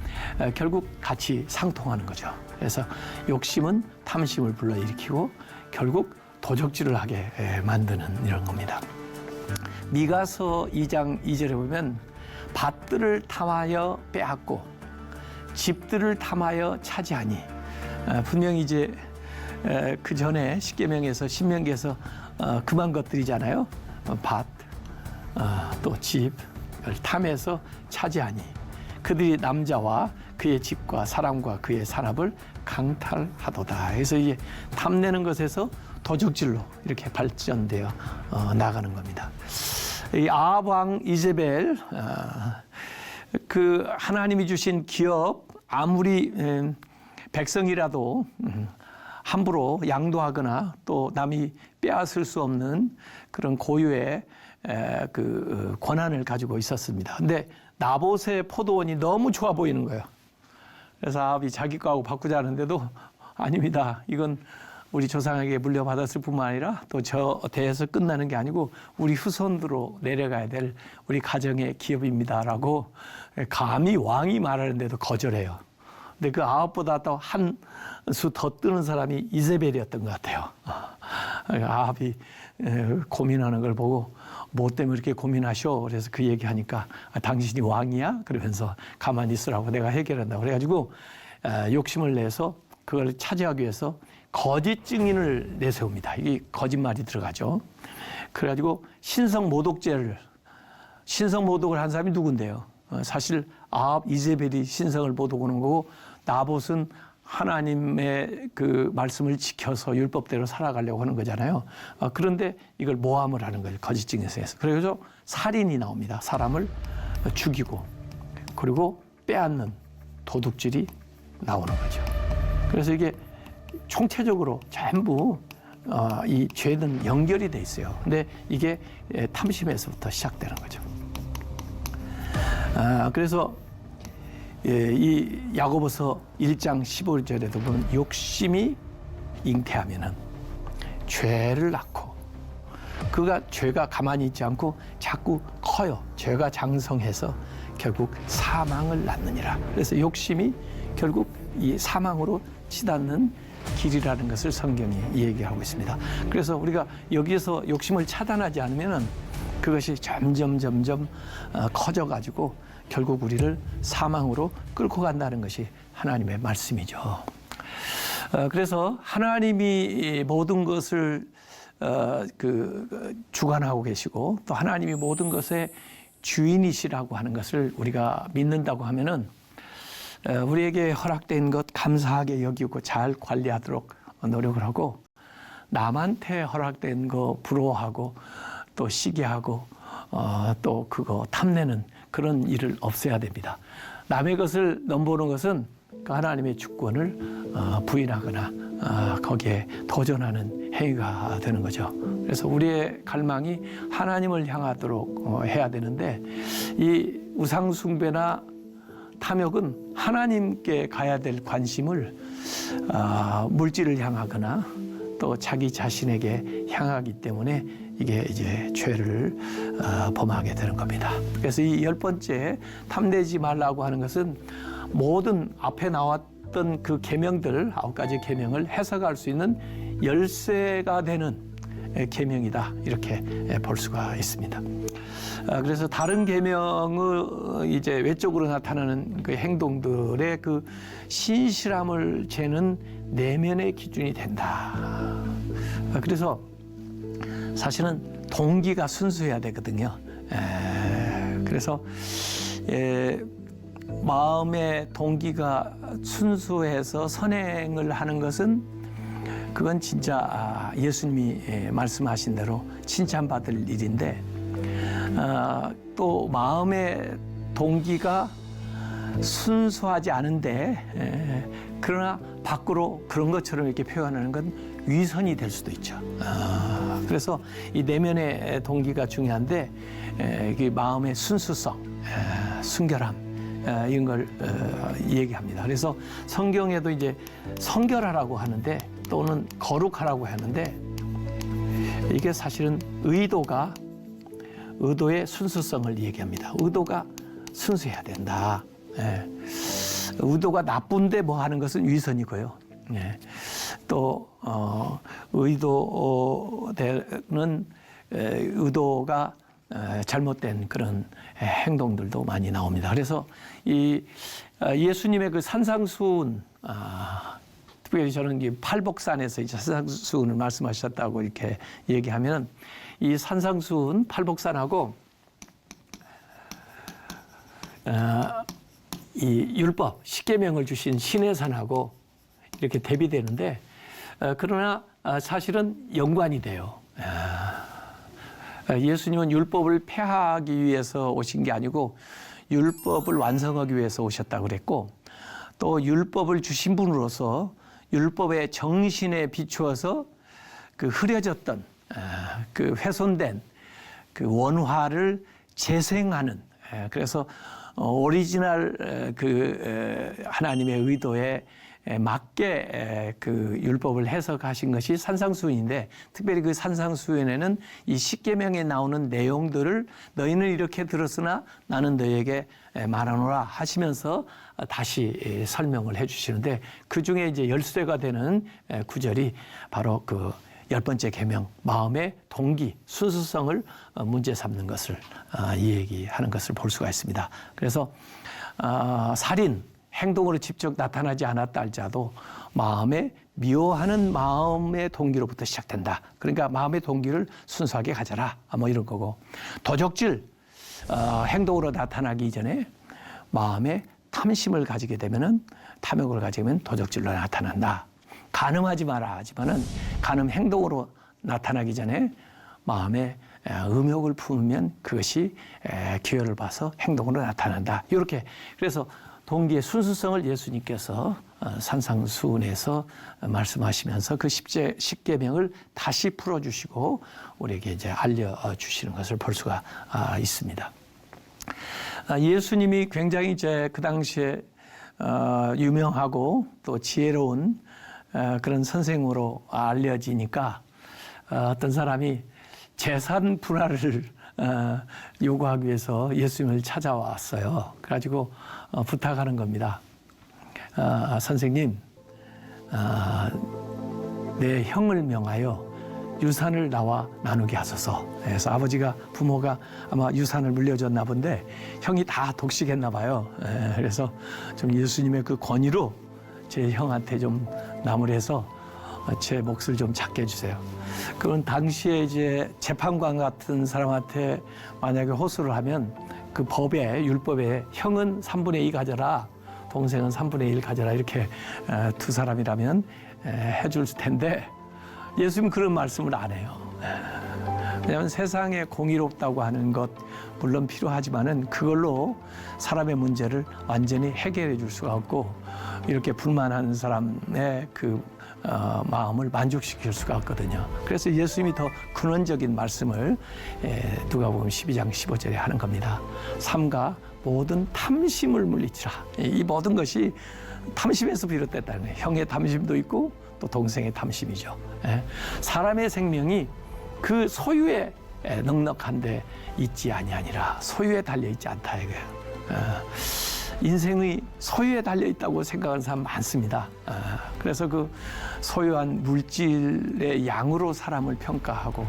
결국 같이 상통하는 거죠. 그래서 욕심은 탐심을 불러일으키고 결국 도적질을 하게 만드는 이런 겁니다. 미가서 2장 2절에 보면 밭들을 탐하여 빼앗고 집들을 탐하여 차지하니, 분명히 이제 그 전에 십계명에서 신명기에서 금한 것들이잖아요. 밭, 또 집을 탐해서 차지하니 그들이 남자와 그의 집과 사람과 그의 산업을 강탈하도다. 그래서 이제 탐내는 것에서 도적질로 이렇게 발전되어 나가는 겁니다. 이 아합 왕 이세벨, 그 하나님이 주신 기업, 아무리 백성이라도 함부로 양도하거나 또 남이 빼앗을 수 없는 그런 고유의 그 권한을 가지고 있었습니다. 근데 나봇의 포도원이 너무 좋아 보이는 거예요. 그래서 아합이 자기 거하고 바꾸자는데도 아닙니다. 이건 우리 조상에게 물려받았을 뿐만 아니라 또 저 대에서 끝나는 게 아니고 우리 후손으로 내려가야 될 우리 가정의 기업입니다라고 감히 왕이 말하는데도 거절해요. 근데 그 아합보다 또 한 수 더 뜨는 사람이 이세벨이었던 것 같아요. 아합이 고민하는 걸 보고 뭐 때문에 이렇게 고민하셔? 그래서 그 얘기하니까 당신이 왕이야? 그러면서 가만히 있으라고 내가 해결한다고 그래가지고 욕심을 내서 그걸 차지하기 위해서 거짓 증인을 내세웁니다. 이게 거짓말이 들어가죠. 그래가지고 신성모독을 한 사람이 누군데요? 사실 아합, 이세벨이 신성을 모독하는 거고 나봇은 하나님의 그 말씀을 지켜서 율법대로 살아가려고 하는 거잖아요. 그런데 이걸 모함을 하는 거예요. 거짓 증인에서. 그래서 살인이 나옵니다. 사람을 죽이고 그리고 빼앗는 도둑질이 나오는 거죠. 그래서 이게 총체적으로 전부 이 죄는 연결이 돼 있어요. 근데 이게 탐심에서부터 시작되는 거죠. 그래서 이 야고보서 1장 15절에도 보면 욕심이 잉태하면은 죄를 낳고 죄가 가만히 있지 않고 자꾸 커요. 죄가 장성해서 결국 사망을 낳느니라. 그래서 욕심이 결국 이 사망으로 치닫는 길이라는 것을 성경이 얘기하고 있습니다. 그래서 우리가 여기에서 욕심을 차단하지 않으면은 그것이 점점 커져가지고 결국 우리를 사망으로 끌고 간다는 것이 하나님의 말씀이죠. 그래서 하나님이 모든 것을 주관하고 계시고 또 하나님이 모든 것의 주인이시라고 하는 것을 우리가 믿는다고 하면은 우리에게 허락된 것 감사하게 여기고 잘 관리하도록 노력을 하고 남한테 허락된 거 부러워하고 또 시기하고 또 그거 탐내는 그런 일을 없애야 됩니다. 남의 것을 넘보는 것은 그 하나님의 주권을 부인하거나 거기에 도전하는 행위가 되는 거죠. 그래서 우리의 갈망이 하나님을 향하도록 해야 되는데 이 우상숭배나 탐욕은 하나님께 가야 될 관심을 물질을 향하거나 또 자기 자신에게 향하기 때문에 이게 이제 죄를 범하게 되는 겁니다. 그래서 이 10번째 탐내지 말라고 하는 것은 모든 앞에 나왔던 그 계명들 9가지 계명을 해석할 수 있는 열쇠가 되는 계명이다 이렇게 볼 수가 있습니다. 그래서 다른 계명을 이제 외적으로 나타나는 그 행동들의 그 신실함을 재는 내면의 기준이 된다. 그래서 사실은 동기가 순수해야 되거든요. 그래서 마음의 동기가 순수해서 선행을 하는 것은 그건 진짜 예수님이 말씀하신 대로 칭찬받을 일인데 또 마음의 동기가 순수하지 않은데 그러나 밖으로 그런 것처럼 이렇게 표현하는 건 위선이 될 수도 있죠. 그래서 이 내면의 동기가 중요한데 이 마음의 순수성, 순결함 이런 걸 얘기합니다. 그래서 성경에도 이제 성결하라고 하는데 또는 거룩하라고 하는데 이게 사실은 의도의 순수성을 얘기합니다. 의도가 순수해야 된다. 의도가 나쁜데 뭐 하는 것은 위선이고요. 또 의도가 잘못된 그런 행동들도 많이 나옵니다. 그래서 이 예수님의 그 산상수훈, 특별히 저는 이 팔복산에서 이제 산상수훈을 말씀하셨다고 이렇게 얘기하면 이 산상수훈 팔복산하고 이 율법, 십계명을 주신 시내산하고 이렇게 대비되는데 그러나 사실은 연관이 돼요. 예수님은 율법을 폐하기 위해서 오신 게 아니고 율법을 완성하기 위해서 오셨다고 그랬고 또 율법을 주신 분으로서 율법의 정신에 비추어서 그 흐려졌던 그 훼손된 그 원화를 재생하는 그래서 오리지널 그 하나님의 의도에 맞게 그 율법을 해석하신 것이 산상수훈인데 특별히 그 산상수훈에는 이 십계명에 나오는 내용들을 너희는 이렇게 들었으나 나는 너희에게 말하노라 하시면서 다시 설명을 해주시는데 그 중에 이제 열쇠가 되는 구절이 바로 그 10번째 계명 마음의 동기, 순수성을 문제 삼는 것을 얘기하는 것을 볼 수가 있습니다. 그래서 살인, 행동으로 직접 나타나지 않았다 할지라도 마음에 미워하는 마음의 동기로부터 시작된다. 그러니까 마음의 동기를 순수하게 가져라. 뭐 이런 거고 도적질, 행동으로 나타나기 이전에 마음에 탐심을 가지게 되면은 탐욕을 가지면 도적질로 나타난다. 간음하지 마라 하지만은 간음 행동으로 나타나기 전에 마음에 음욕을 품으면 그것이 기회를 봐서 행동으로 나타난다. 이렇게 그래서 동기의 순수성을 예수님께서 산상수훈에서 말씀하시면서 그 십계명을 다시 풀어주시고 우리에게 이제 알려주시는 것을 볼 수가 있습니다. 예수님이 굉장히 이제 그 당시에 유명하고 또 지혜로운 그런 선생으로 알려지니까 어떤 사람이 재산 분할을 요구하기 위해서 예수님을 찾아왔어요. 그래가지고 부탁하는 겁니다. 선생님, 내 형을 명하여 유산을 나와 나누게 하소서. 그래서 아버지가 부모가 아마 유산을 물려줬나 본데 형이 다 독식했나 봐요. 그래서 좀 예수님의 그 권위로 제 형한테 좀 나무래서 제 몫을 좀 작게 해주세요. 그건 당시에 이제 재판관 같은 사람한테 만약에 호소를 하면 그 법에 율법에 형은 3분의 2 가져라, 동생은 3분의 1 가져라 이렇게 두 사람이라면 해줄 텐데 예수님은 그런 말씀을 안 해요. 왜냐하면 세상에 공의롭다고 하는 것 물론 필요하지만은 그걸로 사람의 문제를 완전히 해결해 줄 수가 없고 이렇게 불만하는 사람의 그 마음을 만족시킬 수가 없거든요. 그래서 예수님이 더 근원적인 말씀을 누가복음 12장 15절에 하는 겁니다. 삼가 모든 탐심을 물리치라. 이 모든 것이 탐심에서 비롯됐다는 거예요. 형의 탐심도 있고 또 동생의 탐심이죠. 사람의 생명이 그 소유에 넉넉한데 있지 아니하니라. 소유에 달려있지 않다 이거예요. 인생의 소유에 달려있다고 생각하는 사람 많습니다. 그래서 그 소유한 물질의 양으로 사람을 평가하고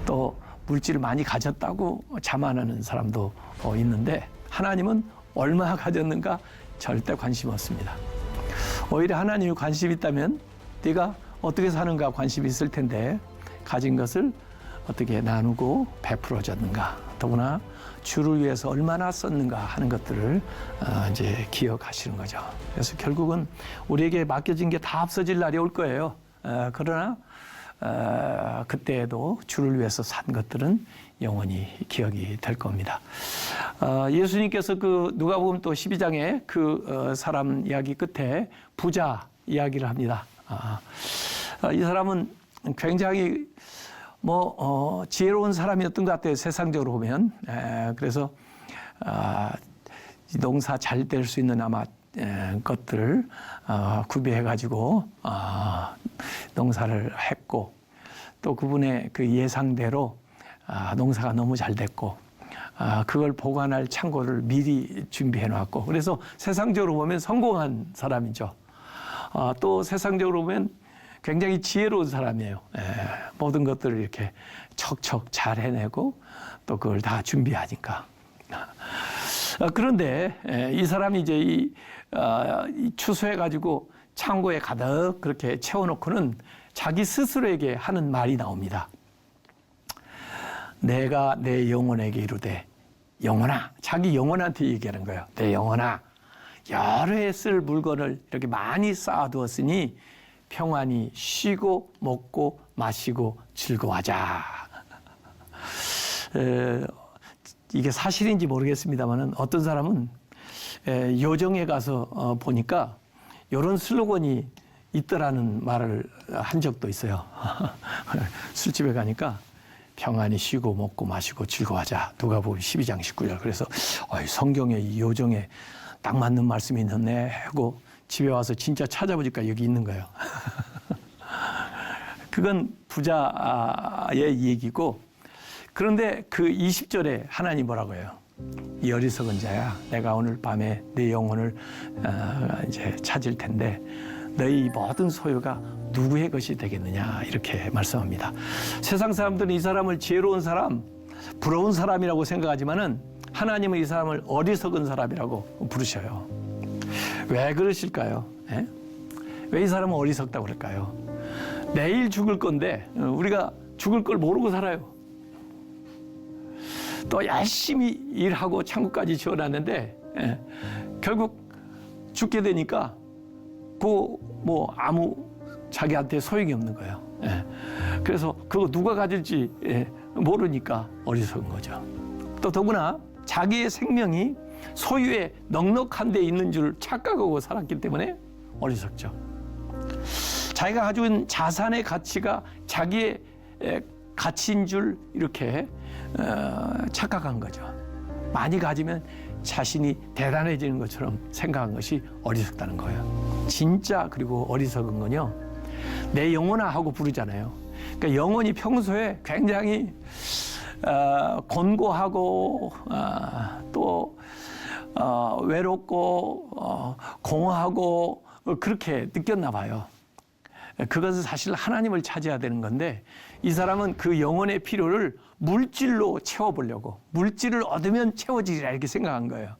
또 물질을 많이 가졌다고 자만하는 사람도 있는데 하나님은 얼마나 가졌는가 절대 관심 없습니다. 오히려 하나님이 관심 있다면 네가 어떻게 사는가 관심이 있을 텐데 가진 것을 어떻게 나누고 베풀어 줬는가, 더구나 주를 위해서 얼마나 썼는가 하는 것들을 이제 기억하시는 거죠. 그래서 결국은 우리에게 맡겨진 게 다 없어질 날이 올 거예요. 그러나 그때에도 주를 위해서 산 것들은 영원히 기억이 될 겁니다. 예수님께서 그 누가복음 또 12장에 그 사람 이야기 끝에 부자 이야기를 합니다. 이 사람은 굉장히 지혜로운 사람이었던 것 같아요. 세상적으로 보면. 그래서 농사 잘 될 수 있는 아마 것들을 구비해가지고 농사를 했고 또 그분의 그 예상대로 농사가 너무 잘 됐고 그걸 보관할 창고를 미리 준비해 놨고 그래서 세상적으로 보면 성공한 사람이죠. 또 세상적으로 보면 굉장히 지혜로운 사람이에요. 모든 것들을 이렇게 척척 잘 해내고 또 그걸 다 준비하니까. 그런데 이 사람이 이제 이 추수해가지고 창고에 가득 그렇게 채워놓고는 자기 스스로에게 하는 말이 나옵니다. 내가 내 영혼에게 이르되 영혼아, 자기 영혼한테 얘기하는 거예요. 내 영혼아, 여러 해 쓸 물건을 이렇게 많이 쌓아두었으니 평안히 쉬고 먹고 마시고 즐거워하자. 이게 사실인지 모르겠습니다만 어떤 사람은 요정에 가서 보니까 이런 슬로건이 있더라는 말을 한 적도 있어요. 술집에 가니까 평안히 쉬고 먹고 마시고 즐거워하자. 누가복음 12장 19절. 그래서 성경에 이 요정에 딱 맞는 말씀이 있네 하고 집에 와서 진짜 찾아보니까 여기 있는 거예요. 그건 부자의 얘기고 그런데 그 20절에 하나님 뭐라고 해요? 이 어리석은 자야, 내가 오늘 밤에 내 영혼을 이제 찾을 텐데 너희 모든 소유가 누구의 것이 되겠느냐 이렇게 말씀합니다. 세상 사람들은 이 사람을 지혜로운 사람, 부러운 사람이라고 생각하지만은 하나님은 이 사람을 어리석은 사람이라고 부르셔요. 왜 그러실까요? 왜 이 사람은 어리석다고 그럴까요? 내일 죽을 건데 우리가 죽을 걸 모르고 살아요. 또 열심히 일하고 창고까지 지어놨는데 결국 죽게 되니까 아무 자기한테 소용이 없는 거예요. 그래서 그거 누가 가질지 모르니까 어리석은 거죠. 또 더구나 자기의 생명이 소유의 넉넉한 데 있는 줄 착각하고 살았기 때문에 어리석죠. 자기가 가지고 있는 자산의 가치가 자기의 가치인 줄 이렇게 착각한 거죠. 많이 가지면 자신이 대단해지는 것처럼 생각한 것이 어리석다는 거예요. 진짜 그리고 어리석은 건요, 내 영혼아 하고 부르잖아요. 그러니까 영혼이 평소에 굉장히 곤고하고 또 외롭고 공허하고 그렇게 느꼈나 봐요. 그것은 사실 하나님을 찾아야 되는 건데 이 사람은 그 영혼의 필요를 물질로 채워보려고, 물질을 얻으면 채워지리라 이렇게 생각한 거예요.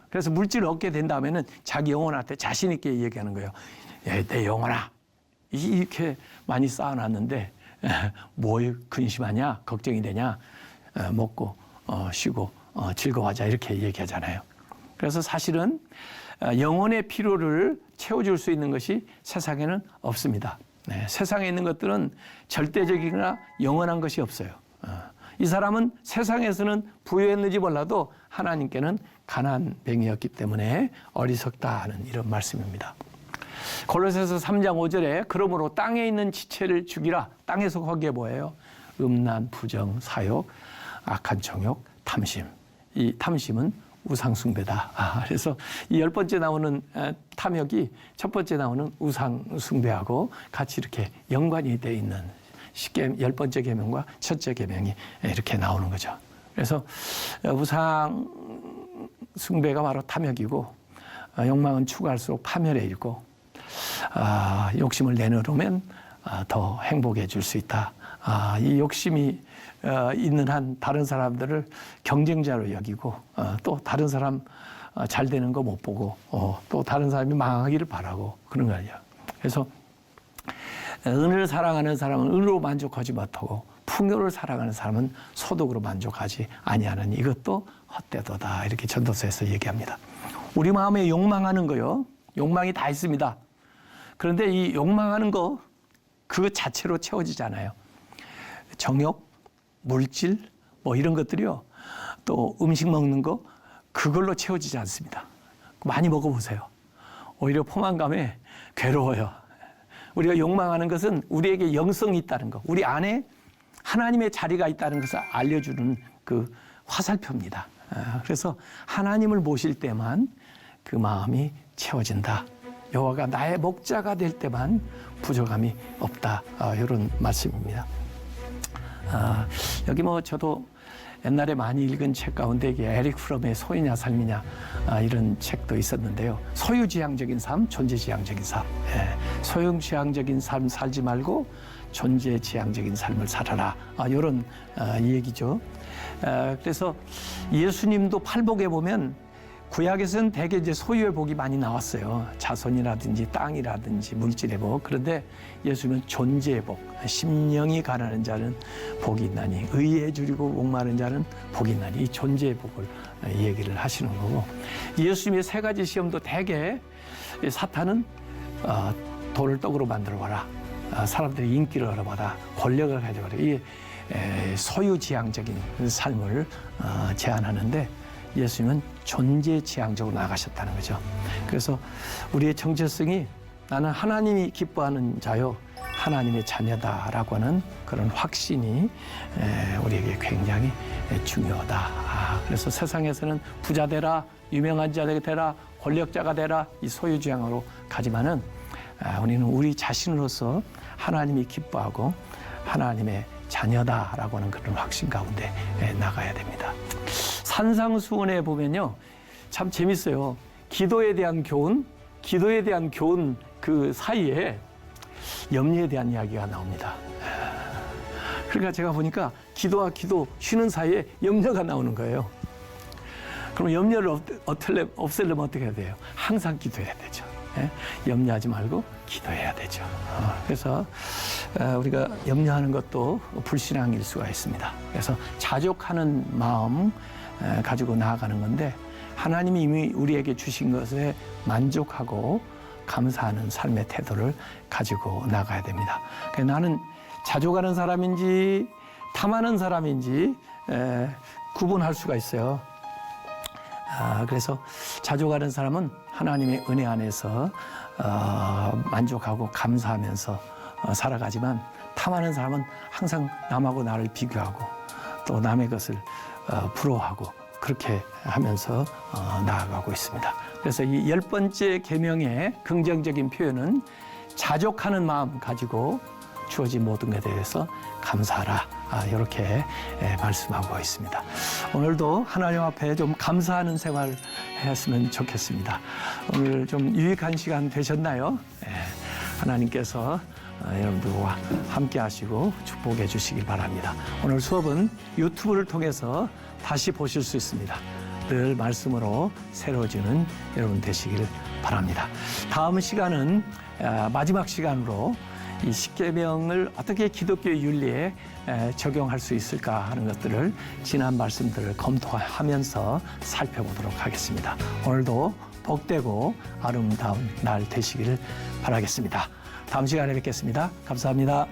그래서 물질을 얻게 된다면은 자기 영혼한테 자신 있게 얘기하는 거예요. 내 영혼아, 이렇게 많이 쌓아놨는데 뭘 근심하냐, 걱정이 되냐, 먹고 쉬고 즐거워하자 이렇게 얘기하잖아요. 그래서 사실은 영혼의 필요를 채워줄 수 있는 것이 세상에는 없습니다. 세상에 있는 것들은 절대적이거나 영원한 것이 없어요. 이 사람은 세상에서는 부유했는지 몰라도 하나님께는 가난뱅이였기 때문에 어리석다는 이런 말씀입니다. 골로새서 3장 5절에 그러므로 땅에 있는 지체를 죽이라. 땅에 속한 게 뭐예요? 음란, 부정, 사욕, 악한 정욕, 탐심. 이 탐심은 우상숭배다. 그래서 이 10번째 나오는 탐욕이 첫 번째 나오는 우상숭배하고 같이 이렇게 연관이 되어 있는 10번째 계명과 첫째 계명이 이렇게 나오는 거죠. 그래서 우상숭배가 바로 탐욕이고, 욕망은 추구할수록 파멸에 이르고, 욕심을 내려놓으면 더 행복해질 수 있다. 이 욕심이 있는 한 다른 사람들을 경쟁자로 여기고, 또 다른 사람 잘 되는 거 못 보고, 또 다른 사람이 망하기를 바라고 그런 거 아니에요. 그래서 은을 사랑하는 사람은 은으로 만족하지 못하고 풍요를 사랑하는 사람은 소득으로 만족하지 아니하는 이것도 헛되도다. 이렇게 전도서에서 얘기합니다. 우리 마음에 욕망하는 거요. 욕망이 다 있습니다. 그런데 이 욕망하는 거 그것 자체로 채워지잖아요. 정욕, 물질 뭐 이런 것들이요. 또 음식 먹는 거 그걸로 채워지지 않습니다. 많이 먹어보세요. 오히려 포만감에 괴로워요. 우리가 욕망하는 것은 우리에게 영성이 있다는 거, 우리 안에 하나님의 자리가 있다는 것을 알려주는 그 화살표입니다. 그래서 하나님을 모실 때만 그 마음이 채워진다. 여호와가 나의 목자가 될 때만 부족함이 없다. 이런 말씀입니다. 여기 뭐 저도 옛날에 많이 읽은 책 가운데 에릭 프롬의 소유냐 삶이냐 이런 책도 있었는데요. 소유지향적인 삶, 존재지향적인 삶. 소유지향적인 삶 살지 말고 존재지향적인 삶을 살아라. 이런 얘기죠. 그래서 예수님도 팔복에 보면 구약에서는 대개 이제 소유의 복이 많이 나왔어요. 자손이라든지 땅이라든지 물질의 복. 그런데 예수님은 존재의 복, 심령이 가난한 자는 복이 있나니 의에 줄이고 목마른 자는 복이 있나니 이 존재의 복을 얘기를 하시는 거고, 예수님의 세 가지 시험도 대개 사탄은 돌을 떡으로 만들어봐라, 사람들의 인기를 얻어봐라, 권력을 가져봐라, 이 소유지향적인 삶을 제안하는데 예수님은 존재지향적으로 나가셨다는 거죠. 그래서 우리의 정체성이 나는 하나님이 기뻐하는 자요, 하나님의 자녀다라고 하는 그런 확신이 우리에게 굉장히 중요하다. 그래서 세상에서는 부자 되라, 유명한 자가 되라, 권력자가 되라, 이 소유지향으로 가지만은 우리는 우리 자신으로서 하나님이 기뻐하고 하나님의 자녀다라고 하는 그런 확신 가운데 나가야 됩니다. 산상수훈에 보면요, 참 재밌어요. 기도에 대한 교훈 그 사이에 염려에 대한 이야기가 나옵니다. 그러니까 제가 보니까 기도와 기도 쉬는 사이에 염려가 나오는 거예요. 그럼 염려를 없애려면 어떻게 해야 돼요? 항상 기도해야 되죠. 염려하지 말고 기도해야 되죠. 그래서 우리가 염려하는 것도 불신앙일 수가 있습니다. 그래서 자족하는 마음 가지고 나아가는 건데, 하나님이 이미 우리에게 주신 것에 만족하고 감사하는 삶의 태도를 가지고 나가야 됩니다. 나는 자족하는 사람인지 탐하는 사람인지 구분할 수가 있어요. 그래서 자족하는 사람은 하나님의 은혜 안에서 만족하고 감사하면서 살아가지만 탐하는 사람은 항상 남하고 나를 비교하고 또 남의 것을 부러워하고 그렇게 하면서 나아가고 있습니다. 그래서 이 10번째 계명의 긍정적인 표현은 자족하는 마음 가지고 주어진 모든 것에 대해서 감사하라. 이렇게 말씀하고 있습니다. 오늘도 하나님 앞에 좀 감사하는 생활 했으면 좋겠습니다. 오늘 좀 유익한 시간 되셨나요? 하나님께서 여러분들과 함께 하시고 축복해 주시기 바랍니다. 오늘 수업은 유튜브를 통해서 다시 보실 수 있습니다. 늘 말씀으로 새로워지는 여러분 되시길 바랍니다. 다음 시간은 마지막 시간으로 이 십계명을 어떻게 기독교의 윤리에 적용할 수 있을까 하는 것들을 지난 말씀들을 검토하면서 살펴보도록 하겠습니다. 오늘도 복되고 아름다운 날 되시길 바라겠습니다. 다음 시간에 뵙겠습니다. 감사합니다.